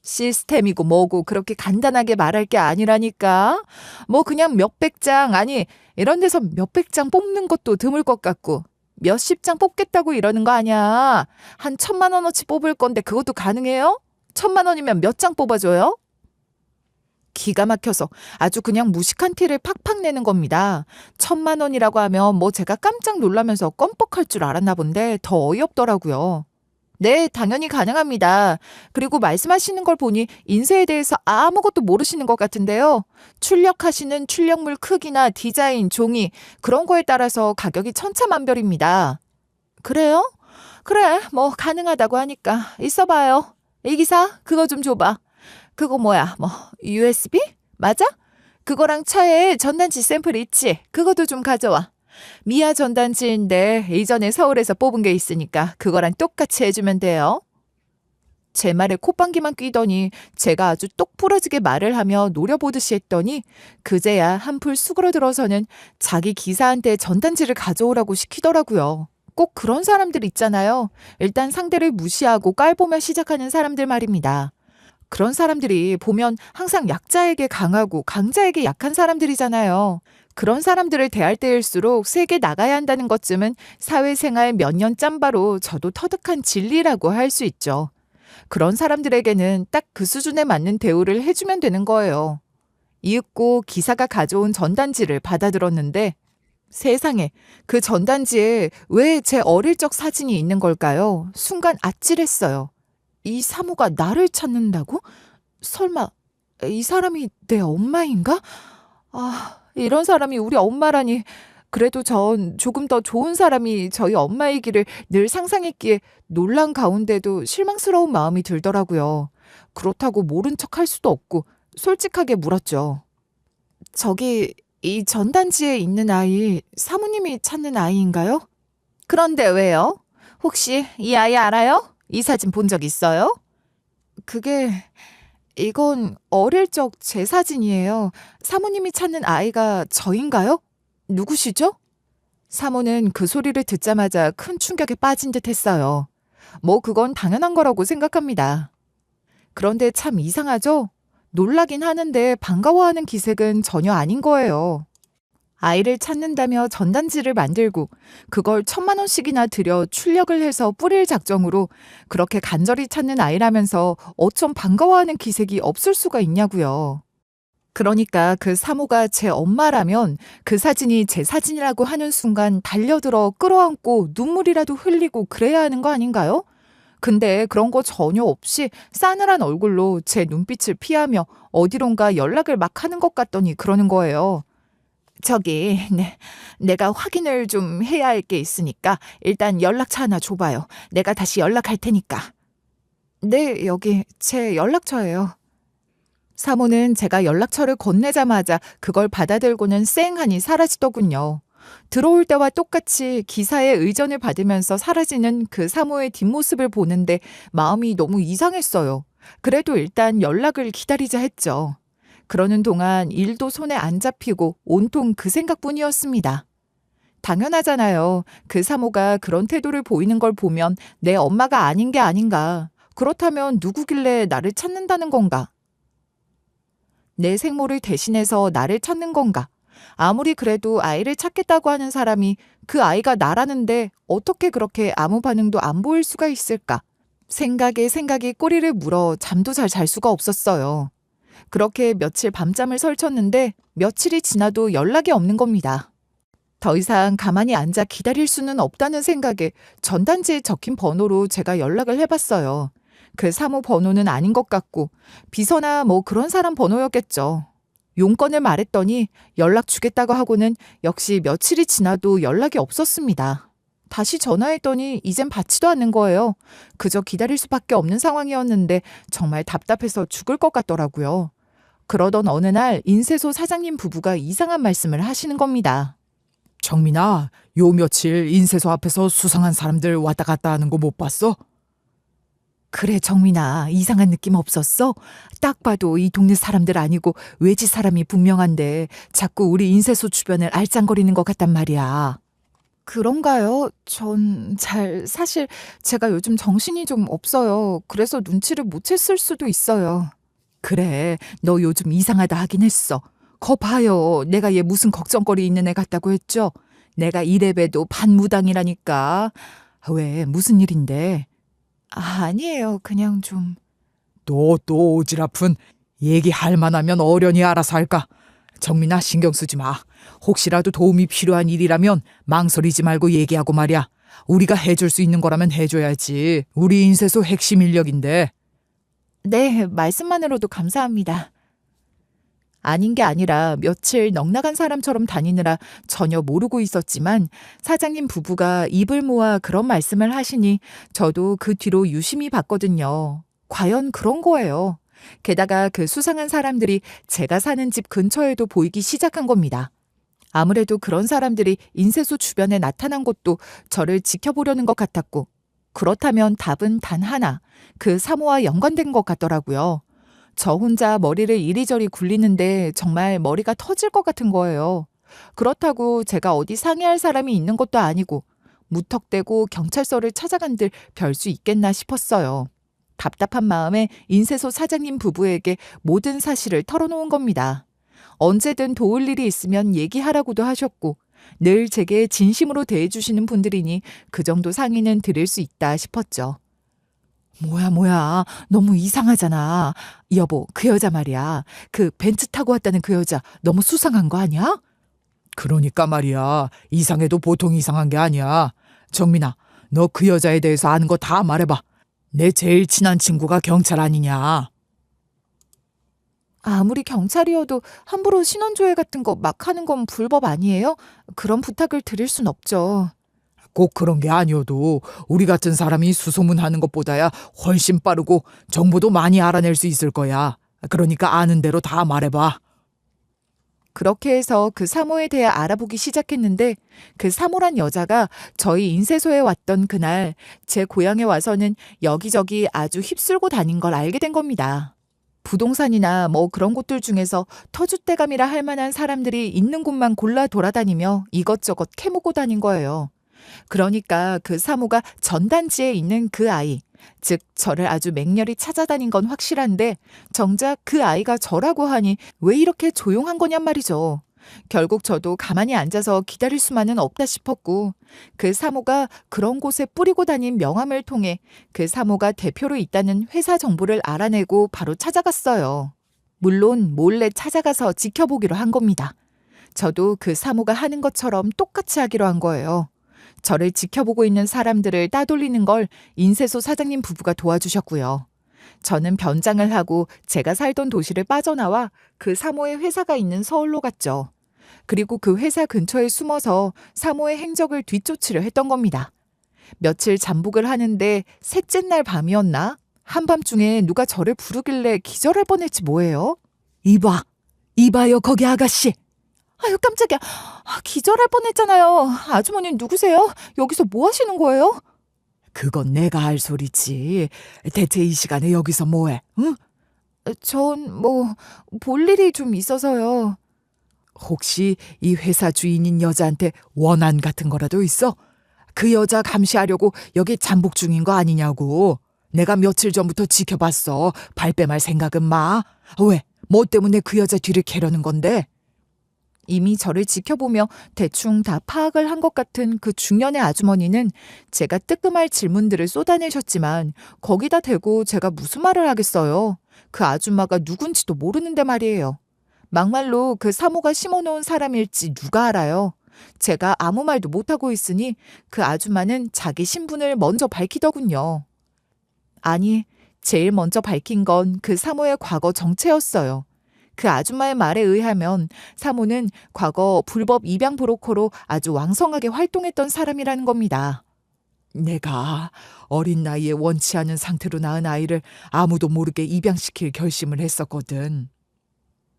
시스템이고 뭐고 그렇게 간단하게 말할 게 아니라니까. 뭐 그냥 몇백 장, 아니 이런 데서 몇백 장 뽑는 것도 드물 것 같고 몇십 장 뽑겠다고 이러는 거 아니야. 한 1,000만 원어치 뽑을 건데 그것도 가능해요? 1,000만 원이면 몇 장 뽑아줘요? 기가 막혀서 아주 그냥 무식한 티를 팍팍 내는 겁니다. 1,000만 원이라고 하면 뭐 제가 깜짝 놀라면서 껌뻑할 줄 알았나 본데 더 어이없더라고요. 네, 당연히 가능합니다. 그리고 말씀하시는 걸 보니 인쇄에 대해서 아무것도 모르시는 것 같은데요. 출력하시는 출력물 크기나 디자인, 종이 그런 거에 따라서 가격이 천차만별입니다. 그래요? 그래, 뭐 가능하다고 하니까 있어봐요. 이 기사 그거 좀 줘봐. 그거 뭐야, 뭐 USB? 맞아? 그거랑 차에 전단지 샘플 있지? 그것도 좀 가져와. 미아 전단지인데 이전에 서울에서 뽑은 게 있으니까 그거랑 똑같이 해주면 돼요. 제 말에 콧방귀만 뀌더니 제가 아주 똑 부러지게 말을 하며 노려보듯이 했더니 그제야 한풀 수그러들어서는 자기 기사한테 전단지를 가져오라고 시키더라고요. 꼭 그런 사람들 있잖아요. 일단 상대를 무시하고 깔보며 시작하는 사람들 말입니다. 그런 사람들이 보면 항상 약자에게 강하고 강자에게 약한 사람들이잖아요. 그런 사람들을 대할 때일수록 세게 나가야 한다는 것쯤은 사회생활 몇 년 짬바로 저도 터득한 진리라고 할 수 있죠. 그런 사람들에게는 딱 그 수준에 맞는 대우를 해주면 되는 거예요. 이윽고 기사가 가져온 전단지를 받아들었는데 세상에 그 전단지에 왜 제 어릴 적 사진이 있는 걸까요? 순간 아찔했어요. 이 사모가 나를 찾는다고? 설마 이 사람이 내 엄마인가? 아, 이런 사람이 우리 엄마라니. 그래도 전 조금 더 좋은 사람이 저희 엄마이기를 늘 상상했기에 놀란 가운데도 실망스러운 마음이 들더라고요. 그렇다고 모른 척 할 수도 없고 솔직하게 물었죠. 저기 이 전단지에 있는 아이 사모님이 찾는 아이인가요? 그런데 왜요? 혹시 이 아이 알아요? 이 사진 본 적 있어요? 이건 어릴 적 제 사진이에요. 사모님이 찾는 아이가 저인가요? 누구시죠? 사모는 그 소리를 듣자마자 큰 충격에 빠진 듯 했어요. 뭐 그건 당연한 거라고 생각합니다. 그런데 참 이상하죠? 놀라긴 하는데 반가워하는 기색은 전혀 아닌 거예요. 아이를 찾는다며 전단지를 만들고 그걸 1,000만 원씩이나 들여 출력을 해서 뿌릴 작정으로 그렇게 간절히 찾는 아이라면서 어쩜 반가워하는 기색이 없을 수가 있냐고요. 그러니까 그 사모가 제 엄마라면 그 사진이 제 사진이라고 하는 순간 달려들어 끌어안고 눈물이라도 흘리고 그래야 하는 거 아닌가요? 근데 그런 거 전혀 없이 싸늘한 얼굴로 제 눈빛을 피하며 어디론가 연락을 막 하는 것 같더니 그러는 거예요. 저기, 내가 확인을 좀 해야 할 게 있으니까 일단 연락처 하나 줘봐요. 내가 다시 연락할 테니까. 네, 여기 제 연락처예요. 사모는 제가 연락처를 건네자마자 그걸 받아들고는 쌩하니 사라지더군요. 들어올 때와 똑같이 기사의 의전을 받으면서 사라지는 그 사모의 뒷모습을 보는데 마음이 너무 이상했어요. 그래도 일단 연락을 기다리자 했죠. 그러는 동안 일도 손에 안 잡히고 온통 그 생각뿐이었습니다. 당연하잖아요. 그 사모가 그런 태도를 보이는 걸 보면 내 엄마가 아닌 게 아닌가. 그렇다면 누구길래 나를 찾는다는 건가? 내 생모를 대신해서 나를 찾는 건가? 아무리 그래도 아이를 찾겠다고 하는 사람이 그 아이가 나라는데 어떻게 그렇게 아무 반응도 안 보일 수가 있을까? 생각에 생각이 꼬리를 물어 잠도 잘 잘 수가 없었어요. 그렇게 며칠 밤잠을 설쳤는데 며칠이 지나도 연락이 없는 겁니다. 더 이상 가만히 앉아 기다릴 수는 없다는 생각에 전단지에 적힌 번호로 제가 연락을 해봤어요. 그 사모 번호는 아닌 것 같고 비서나 뭐 그런 사람 번호였겠죠. 용건을 말했더니 연락 주겠다고 하고는 역시 며칠이 지나도 연락이 없었습니다. 다시 전화했더니 이젠 받지도 않는 거예요. 그저 기다릴 수밖에 없는 상황이었는데 정말 답답해서 죽을 것 같더라고요. 그러던 어느 날 인쇄소 사장님 부부가 이상한 말씀을 하시는 겁니다. 정민아, 요 며칠 인쇄소 앞에서 수상한 사람들 왔다 갔다 하는 거 못 봤어? 그래 정민아, 이상한 느낌 없었어? 딱 봐도 이 동네 사람들 아니고 외지 사람이 분명한데 자꾸 우리 인쇄소 주변을 알짱거리는 것 같단 말이야. 그런가요? 사실 제가 요즘 정신이 좀 없어요. 그래서 눈치를 못 챘을 수도 있어요. 그래, 너 요즘 이상하다 하긴 했어. 거 봐요. 내가 얘 무슨 걱정거리 있는 애 같다고 했죠? 내가 이래봬도 반무당이라니까. 왜, 무슨 일인데? 아니에요. 그냥 좀. 또 오지랖은 얘기할 만하면 어련히 알아서 할까? 정민아, 신경 쓰지 마. 혹시라도 도움이 필요한 일이라면 망설이지 말고 얘기하고 말이야. 우리가 해줄 수 있는 거라면 해줘야지. 우리 인쇄소 핵심 인력인데. 네, 말씀만으로도 감사합니다. 아닌 게 아니라 며칠 넉나간 사람처럼 다니느라 전혀 모르고 있었지만 사장님 부부가 입을 모아 그런 말씀을 하시니 저도 그 뒤로 유심히 봤거든요. 과연 그런 거예요. 게다가 그 수상한 사람들이 제가 사는 집 근처에도 보이기 시작한 겁니다. 아무래도 그런 사람들이 인쇄소 주변에 나타난 것도 저를 지켜보려는 것 같았고, 그렇다면 답은 단 하나, 그 사모와 연관된 것 같더라고요. 저 혼자 머리를 이리저리 굴리는데 정말 머리가 터질 것 같은 거예요. 그렇다고 제가 어디 상의할 사람이 있는 것도 아니고 무턱대고 경찰서를 찾아간들 별 수 있겠나 싶었어요. 답답한 마음에 인쇄소 사장님 부부에게 모든 사실을 털어놓은 겁니다. 언제든 도울 일이 있으면 얘기하라고도 하셨고 늘 제게 진심으로 대해주시는 분들이니 그 정도 상의는 드릴 수 있다 싶었죠. 뭐야. 너무 이상하잖아. 여보, 그 여자 말이야. 그 벤츠 타고 왔다는 그 여자 너무 수상한 거 아니야? 그러니까 말이야. 이상해도 보통 이상한 게 아니야. 정민아, 너 그 여자에 대해서 아는 거 다 말해봐. 내 제일 친한 친구가 경찰 아니냐. 아무리 경찰이어도 함부로 신원조회 같은 거 막 하는 건 불법 아니에요? 그런 부탁을 드릴 순 없죠. 꼭 그런 게 아니어도 우리 같은 사람이 수소문하는 것보다야 훨씬 빠르고 정보도 많이 알아낼 수 있을 거야. 그러니까 아는 대로 다 말해봐. 그렇게 해서 그 사모에 대해 알아보기 시작했는데 그 사모란 여자가 저희 인쇄소에 왔던 그날 제 고향에 와서는 여기저기 아주 휩쓸고 다닌 걸 알게 된 겁니다. 부동산이나 뭐 그런 곳들 중에서 터줏대감이라 할 만한 사람들이 있는 곳만 골라 돌아다니며 이것저것 캐묻고 다닌 거예요. 그러니까 그 사모가 전단지에 있는 그 아이, 즉 저를 아주 맹렬히 찾아다닌 건 확실한데 정작 그 아이가 저라고 하니 왜 이렇게 조용한 거냔 말이죠. 결국 저도 가만히 앉아서 기다릴 수만은 없다 싶었고 그 사모가 그런 곳에 뿌리고 다닌 명함을 통해 그 사모가 대표로 있다는 회사 정보를 알아내고 바로 찾아갔어요. 물론 몰래 찾아가서 지켜보기로 한 겁니다. 저도 그 사모가 하는 것처럼 똑같이 하기로 한 거예요. 저를 지켜보고 있는 사람들을 따돌리는 걸 인쇄소 사장님 부부가 도와주셨고요. 저는 변장을 하고 제가 살던 도시를 빠져나와 그 사모의 회사가 있는 서울로 갔죠. 그리고 그 회사 근처에 숨어서 사모의 행적을 뒤쫓으려 했던 겁니다. 며칠 잠복을 하는데 셋째 날 밤이었나? 한밤중에 누가 저를 부르길래 기절할 뻔했지 뭐예요? 이봐요 거기 아가씨. 아유 깜짝이야. 기절할 뻔했잖아요. 아주머니 누구세요? 여기서 뭐 하시는 거예요? 그건 내가 할 소리지. 대체 이 시간에 여기서 뭐해? 응? 전 볼 일이 좀 있어서요. 혹시 이 회사 주인인 여자한테 원한 같은 거라도 있어? 그 여자 감시하려고 여기 잠복 중인 거 아니냐고. 내가 며칠 전부터 지켜봤어. 발뺌할 생각은 마. 왜? 뭐 때문에 그 여자 뒤를 캐려는 건데? 이미 저를 지켜보며 대충 다 파악을 한 것 같은 그 중년의 아주머니는 제가 뜨끔할 질문들을 쏟아내셨지만 거기다 대고 제가 무슨 말을 하겠어요. 그 아줌마가 누군지도 모르는데 말이에요. 막말로 그 사모가 심어놓은 사람일지 누가 알아요. 제가 아무 말도 못하고 있으니 그 아줌마는 자기 신분을 먼저 밝히더군요. 아니, 제일 먼저 밝힌 건 그 사모의 과거 정체였어요. 그 아줌마의 말에 의하면 사모는 과거 불법 입양 브로커로 아주 왕성하게 활동했던 사람이라는 겁니다. 내가 어린 나이에 원치 않은 상태로 낳은 아이를 아무도 모르게 입양시킬 결심을 했었거든.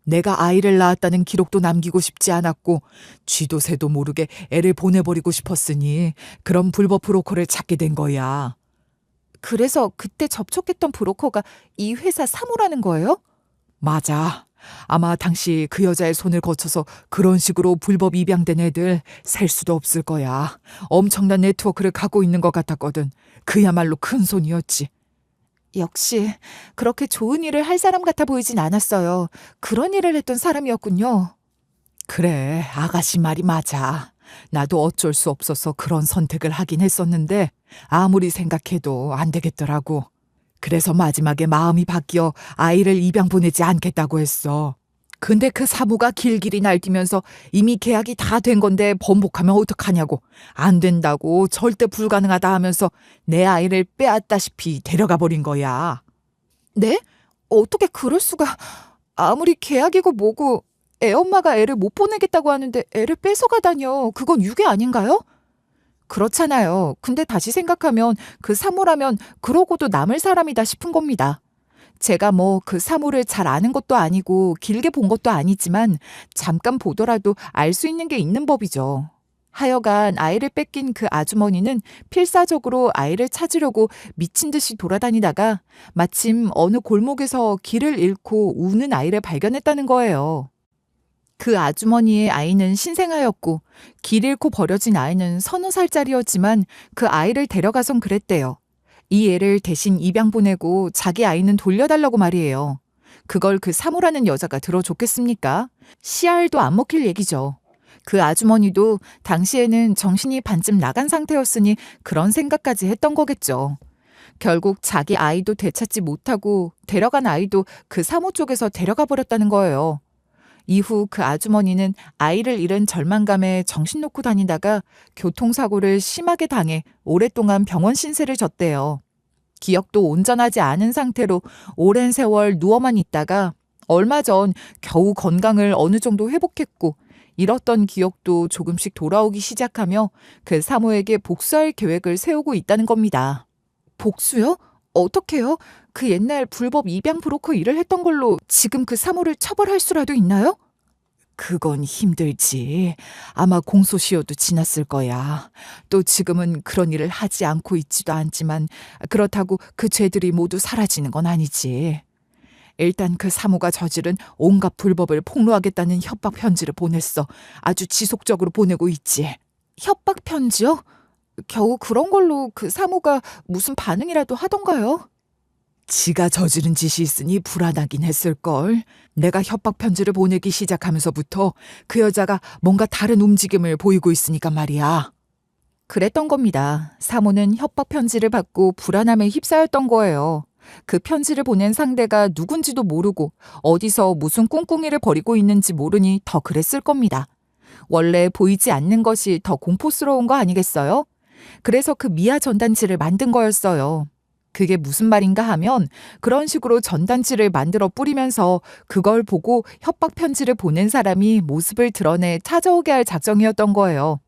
내가 아이를 낳았다는 기록도 남기고 싶지 않았고 쥐도 새도 모르게 애를 보내버리고 싶었으니 그런 불법 브로커를 찾게 된 거야. 그래서 그때 접촉했던 브로커가 이 회사 사모라는 거예요? 맞아. 아마 당시 그 여자의 손을 거쳐서 그런 식으로 불법 입양된 애들 셀 수도 없을 거야. 엄청난 네트워크를 갖고 있는 것 같았거든. 그야말로 큰 손이었지. 역시 그렇게 좋은 일을 할 사람 같아 보이진 않았어요. 그런 일을 했던 사람이었군요. 그래, 아가씨 말이 맞아. 나도 어쩔 수 없어서 그런 선택을 하긴 했었는데 아무리 생각해도 안 되겠더라고. 그래서 마지막에 마음이 바뀌어 아이를 입양 보내지 않겠다고 했어. 근데 그 사모가 길길이 날뛰면서 이미 계약이 다 된 건데 번복하면 어떡하냐고. 안 된다고 절대 불가능하다 하면서 내 아이를 빼앗다시피 데려가 버린 거야. 네? 어떻게 그럴 수가. 아무리 계약이고 뭐고 애엄마가 애를 못 보내겠다고 하는데 애를 뺏어가다뇨. 그건 유괴 아닌가요? 그렇잖아요. 근데 다시 생각하면 그 사모라면 그러고도 남을 사람이다 싶은 겁니다. 제가 그 사모를 잘 아는 것도 아니고 길게 본 것도 아니지만 잠깐 보더라도 알 수 있는 게 있는 법이죠. 하여간 아이를 뺏긴 그 아주머니는 필사적으로 아이를 찾으려고 미친 듯이 돌아다니다가 마침 어느 골목에서 길을 잃고 우는 아이를 발견했다는 거예요. 그 아주머니의 아이는 신생아였고 길 잃고 버려진 아이는 서너 살짜리였지만 그 아이를 데려가선 그랬대요. 이 애를 대신 입양 보내고 자기 아이는 돌려달라고 말이에요. 그걸 그 사모라는 여자가 들어줬겠습니까? 씨알도 안 먹힐 얘기죠. 그 아주머니도 당시에는 정신이 반쯤 나간 상태였으니 그런 생각까지 했던 거겠죠. 결국 자기 아이도 되찾지 못하고 데려간 아이도 그 사모 쪽에서 데려가 버렸다는 거예요. 이후 그 아주머니는 아이를 잃은 절망감에 정신 놓고 다니다가 교통사고를 심하게 당해 오랫동안 병원 신세를 졌대요. 기억도 온전하지 않은 상태로 오랜 세월 누워만 있다가 얼마 전 겨우 건강을 어느 정도 회복했고 잃었던 기억도 조금씩 돌아오기 시작하며 그 사모에게 복수할 계획을 세우고 있다는 겁니다. 복수요? 어떻게요? 그 옛날 불법 입양 브로커 일을 했던 걸로 지금 그 사모를 처벌할 수라도 있나요? 그건 힘들지. 아마 공소시효도 지났을 거야. 또 지금은 그런 일을 하지 않고 있지도 않지만 그렇다고 그 죄들이 모두 사라지는 건 아니지. 일단 그 사모가 저지른 온갖 불법을 폭로하겠다는 협박 편지를 보냈어. 아주 지속적으로 보내고 있지. 협박 편지요? 겨우 그런 걸로 그 사모가 무슨 반응이라도 하던가요? 지가 저지른 짓이 있으니 불안하긴 했을걸. 내가 협박 편지를 보내기 시작하면서부터 그 여자가 뭔가 다른 움직임을 보이고 있으니까 말이야. 그랬던 겁니다. 사모는 협박 편지를 받고 불안함에 휩싸였던 거예요. 그 편지를 보낸 상대가 누군지도 모르고 어디서 무슨 꿍꿍이를 벌이고 있는지 모르니 더 그랬을 겁니다. 원래 보이지 않는 것이 더 공포스러운 거 아니겠어요? 그래서 그 미아 전단지를 만든 거였어요. 그게 무슨 말인가 하면 그런 식으로 전단지를 만들어 뿌리면서 그걸 보고 협박 편지를 보낸 사람이 모습을 드러내 찾아오게 할 작정이었던 거예요.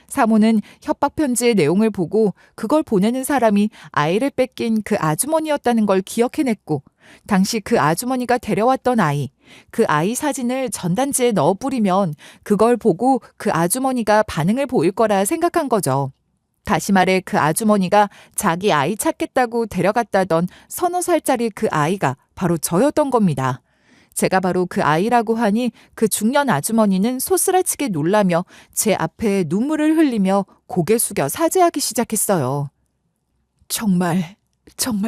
사모는 협박 편지의 내용을 보고 그걸 보내는 사람이 아이를 뺏긴 그 아주머니였다는 걸 기억해냈고, 당시 그 아주머니가 데려왔던 아이, 그 아이 사진을 전단지에 넣어 뿌리면 그걸 보고 그 아주머니가 반응을 보일 거라 생각한 거죠. 다시 말해 그 아주머니가 자기 아이 찾겠다고 데려갔다던 서너 살짜리 그 아이가 바로 저였던 겁니다. 제가 바로 그 아이라고 하니 그 중년 아주머니는 소스라치게 놀라며 제 앞에 눈물을 흘리며 고개 숙여 사죄하기 시작했어요. 정말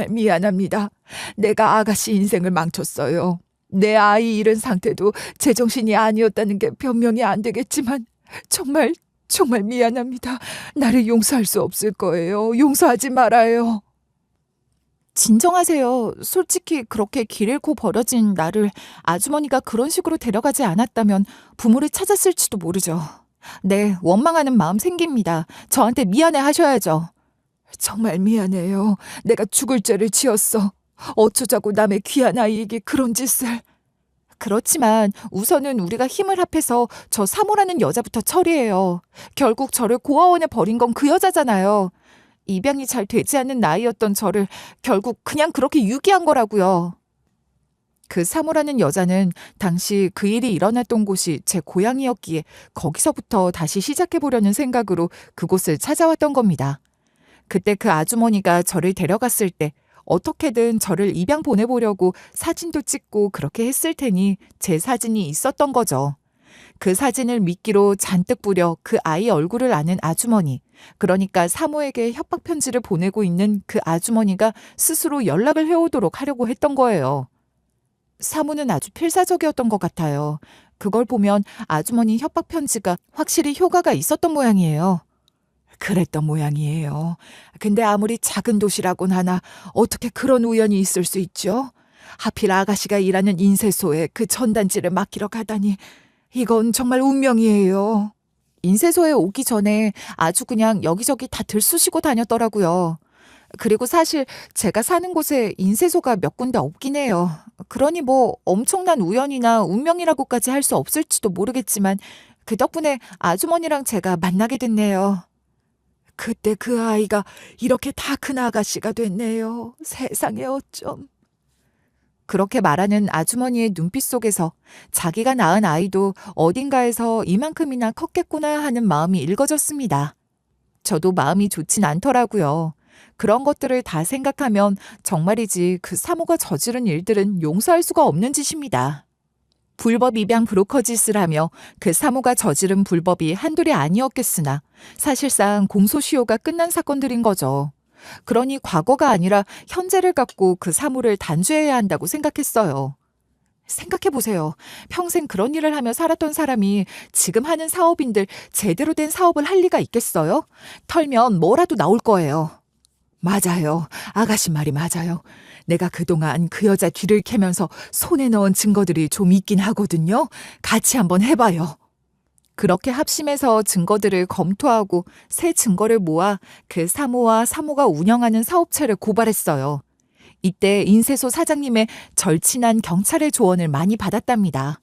미안합니다. 내가 아가씨 인생을 망쳤어요. 내 아이 잃은 상태도 제정신이 아니었다는 게 변명이 안 되겠지만 정말 미안합니다. 나를 용서할 수 없을 거예요. 용서하지 말아요. 진정하세요. 솔직히 그렇게 길 잃고 버려진 나를 아주머니가 그런 식으로 데려가지 않았다면 부모를 찾았을지도 모르죠. 네, 원망하는 마음 생깁니다. 저한테 미안해 하셔야죠. 정말 미안해요. 내가 죽을 죄를 지었어. 어쩌자고 남의 귀한 아이에게 그런 짓을. 그렇지만 우선은 우리가 힘을 합해서 저 사모라는 여자부터 처리해요. 결국 저를 고아원에 버린 건 그 여자잖아요. 입양이 잘 되지 않는 나이였던 저를 결국 그냥 그렇게 유기한 거라고요. 그 사모라는 여자는 당시 그 일이 일어났던 곳이 제 고향이었기에 거기서부터 다시 시작해보려는 생각으로 그곳을 찾아왔던 겁니다. 그때 그 아주머니가 저를 데려갔을 때 어떻게든 저를 입양 보내보려고 사진도 찍고 그렇게 했을 테니 제 사진이 있었던 거죠. 그 사진을 미끼로 잔뜩 뿌려 그 아이 얼굴을 아는 아주머니, 그러니까 사모에게 협박 편지를 보내고 있는 그 아주머니가 스스로 연락을 해오도록 하려고 했던 거예요. 사모는 아주 필사적이었던 것 같아요. 그걸 보면 아주머니 협박 편지가 확실히 효과가 있었던 모양이에요. 그랬던 모양이에요. 근데 아무리 작은 도시라곤 하나 어떻게 그런 우연이 있을 수 있죠? 하필 아가씨가 일하는 인쇄소에 그 전단지를 맡기러 가다니 이건 정말 운명이에요. 인쇄소에 오기 전에 아주 그냥 여기저기 다 들쑤시고 다녔더라고요. 그리고 사실 제가 사는 곳에 인쇄소가 몇 군데 없긴 해요. 그러니 뭐 엄청난 우연이나 운명이라고까지 할 수 없을지도 모르겠지만 그 덕분에 아주머니랑 제가 만나게 됐네요. 그때 그 아이가 이렇게 다 큰 아가씨가 됐네요. 세상에 어쩜. 그렇게 말하는 아주머니의 눈빛 속에서 자기가 낳은 아이도 어딘가에서 이만큼이나 컸겠구나 하는 마음이 읽어졌습니다. 저도 마음이 좋진 않더라고요. 그런 것들을 다 생각하면 정말이지 그 사모가 저지른 일들은 용서할 수가 없는 짓입니다. 불법 입양 브로커 짓을 하며 그 사모가 저지른 불법이 한둘이 아니었겠으나 사실상 공소시효가 끝난 사건들인 거죠. 그러니 과거가 아니라 현재를 갖고 그 사모를 단죄해야 한다고 생각했어요. 생각해보세요. 평생 그런 일을 하며 살았던 사람이 지금 하는 사업인들 제대로 된 사업을 할 리가 있겠어요? 털면 뭐라도 나올 거예요. 맞아요. 아가씨 말이 맞아요. 내가 그동안 그 여자 뒤를 캐면서 손에 넣은 증거들이 좀 있긴 하거든요. 같이 한번 해봐요. 그렇게 합심해서 증거들을 검토하고 새 증거를 모아 그 사모와 사모가 운영하는 사업체를 고발했어요. 이때 인쇄소 사장님의 절친한 경찰의 조언을 많이 받았답니다.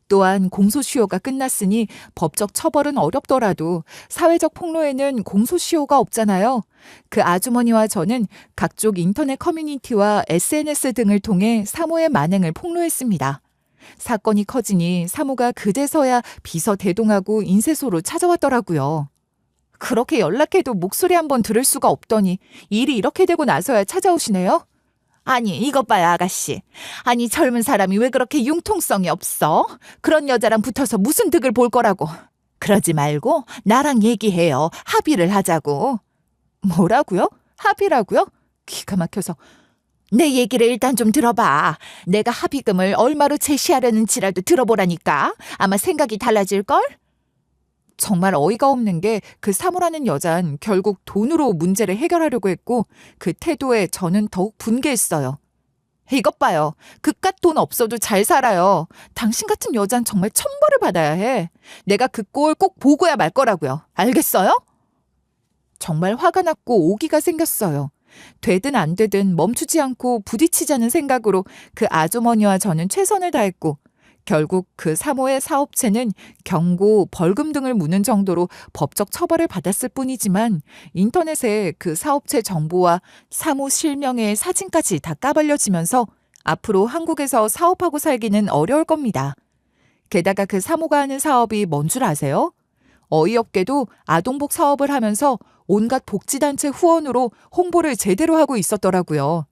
또한 공소시효가 끝났으니 법적 처벌은 어렵더라도 사회적 폭로에는 공소시효가 없잖아요. 그 아주머니와 저는 각종 인터넷 커뮤니티와 SNS 등을 통해 사모의 만행을 폭로했습니다. 사건이 커지니 사모가 그제서야 비서대동하고 인쇄소로 찾아왔더라고요. 그렇게 연락해도 목소리 한번 들을 수가 없더니 일이 이렇게 되고 나서야 찾아오시네요? 아니 이것 봐요 아가씨. 아니 젊은 사람이 왜 그렇게 융통성이 없어? 그런 여자랑 붙어서 무슨 득을 볼 거라고. 그러지 말고 나랑 얘기해요. 합의를 하자고. 뭐라고요? 합의라고요? 기가 막혀서. 내 얘기를 일단 좀 들어봐. 내가 합의금을 얼마로 제시하려는지라도 들어보라니까. 아마 생각이 달라질걸? 정말 어이가 없는 게 그 사모라는 여잔 결국 돈으로 문제를 해결하려고 했고 그 태도에 저는 더욱 분개했어요. 이것 봐요. 그깟 돈 없어도 잘 살아요. 당신 같은 여잔 정말 천벌을 받아야 해. 내가 그 꼴 꼭 보고야 말 거라고요. 알겠어요? 정말 화가 났고 오기가 생겼어요. 되든 안 되든 멈추지 않고 부딪히자는 생각으로 그 아주머니와 저는 최선을 다했고 결국 그 사모의 사업체는 경고, 벌금 등을 무는 정도로 법적 처벌을 받았을 뿐이지만 인터넷에 그 사업체 정보와 사모 실명의 사진까지 다 까발려지면서 앞으로 한국에서 사업하고 살기는 어려울 겁니다. 게다가 그 사모가 하는 사업이 뭔 줄 아세요? 어이없게도 아동복 사업을 하면서 온갖 복지단체 후원으로 홍보를 제대로 하고 있었더라고요.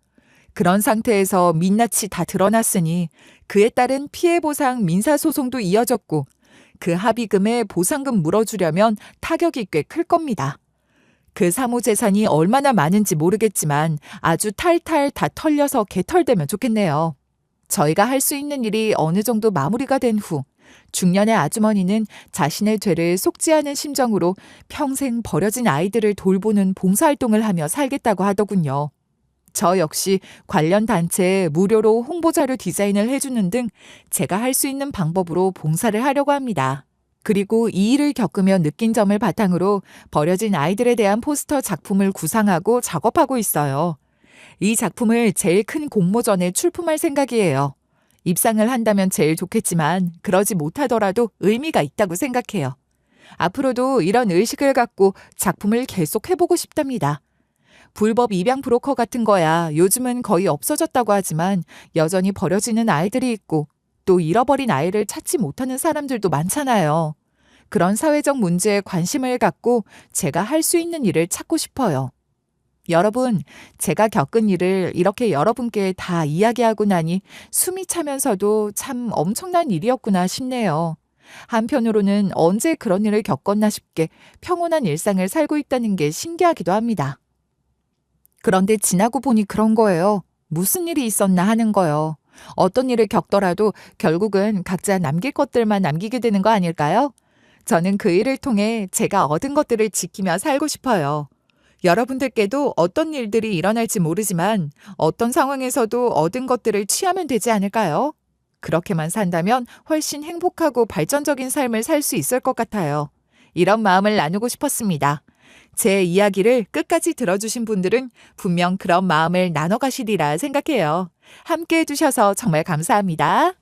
그런 상태에서 민낯이 다 드러났으니 그에 따른 피해보상 민사소송도 이어졌고 그 합의금에 보상금 물어주려면 타격이 꽤 클 겁니다. 그 사모 재산이 얼마나 많은지 모르겠지만 아주 탈탈 다 털려서 개털되면 좋겠네요. 저희가 할 수 있는 일이 어느 정도 마무리가 된 후 중년의 아주머니는 자신의 죄를 속지 않은 심정으로 평생 버려진 아이들을 돌보는 봉사활동을 하며 살겠다고 하더군요. 저 역시 관련 단체에 무료로 홍보자료 디자인을 해주는 등 제가 할 수 있는 방법으로 봉사를 하려고 합니다. 그리고 이 일을 겪으며 느낀 점을 바탕으로 버려진 아이들에 대한 포스터 작품을 구상하고 작업하고 있어요. 이 작품을 제일 큰 공모전에 출품할 생각이에요. 입상을 한다면 제일 좋겠지만 그러지 못하더라도 의미가 있다고 생각해요. 앞으로도 이런 의식을 갖고 작품을 계속 해보고 싶답니다. 불법 입양 브로커 같은 거야 요즘은 거의 없어졌다고 하지만 여전히 버려지는 아이들이 있고 또 잃어버린 아이를 찾지 못하는 사람들도 많잖아요. 그런 사회적 문제에 관심을 갖고 제가 할 수 있는 일을 찾고 싶어요. 여러분, 제가 겪은 일을 이렇게 여러분께 다 이야기하고 나니 숨이 차면서도 참 엄청난 일이었구나 싶네요. 한편으로는 언제 그런 일을 겪었나 싶게 평온한 일상을 살고 있다는 게 신기하기도 합니다. 그런데 지나고 보니 그런 거예요. 무슨 일이 있었나 하는 거요. 어떤 일을 겪더라도 결국은 각자 남길 것들만 남기게 되는 거 아닐까요? 저는 그 일을 통해 제가 얻은 것들을 지키며 살고 싶어요. 여러분들께도 어떤 일들이 일어날지 모르지만 어떤 상황에서도 얻은 것들을 취하면 되지 않을까요? 그렇게만 산다면 훨씬 행복하고 발전적인 삶을 살 수 있을 것 같아요. 이런 마음을 나누고 싶었습니다. 제 이야기를 끝까지 들어주신 분들은 분명 그런 마음을 나눠가시리라 생각해요. 함께 해주셔서 정말 감사합니다.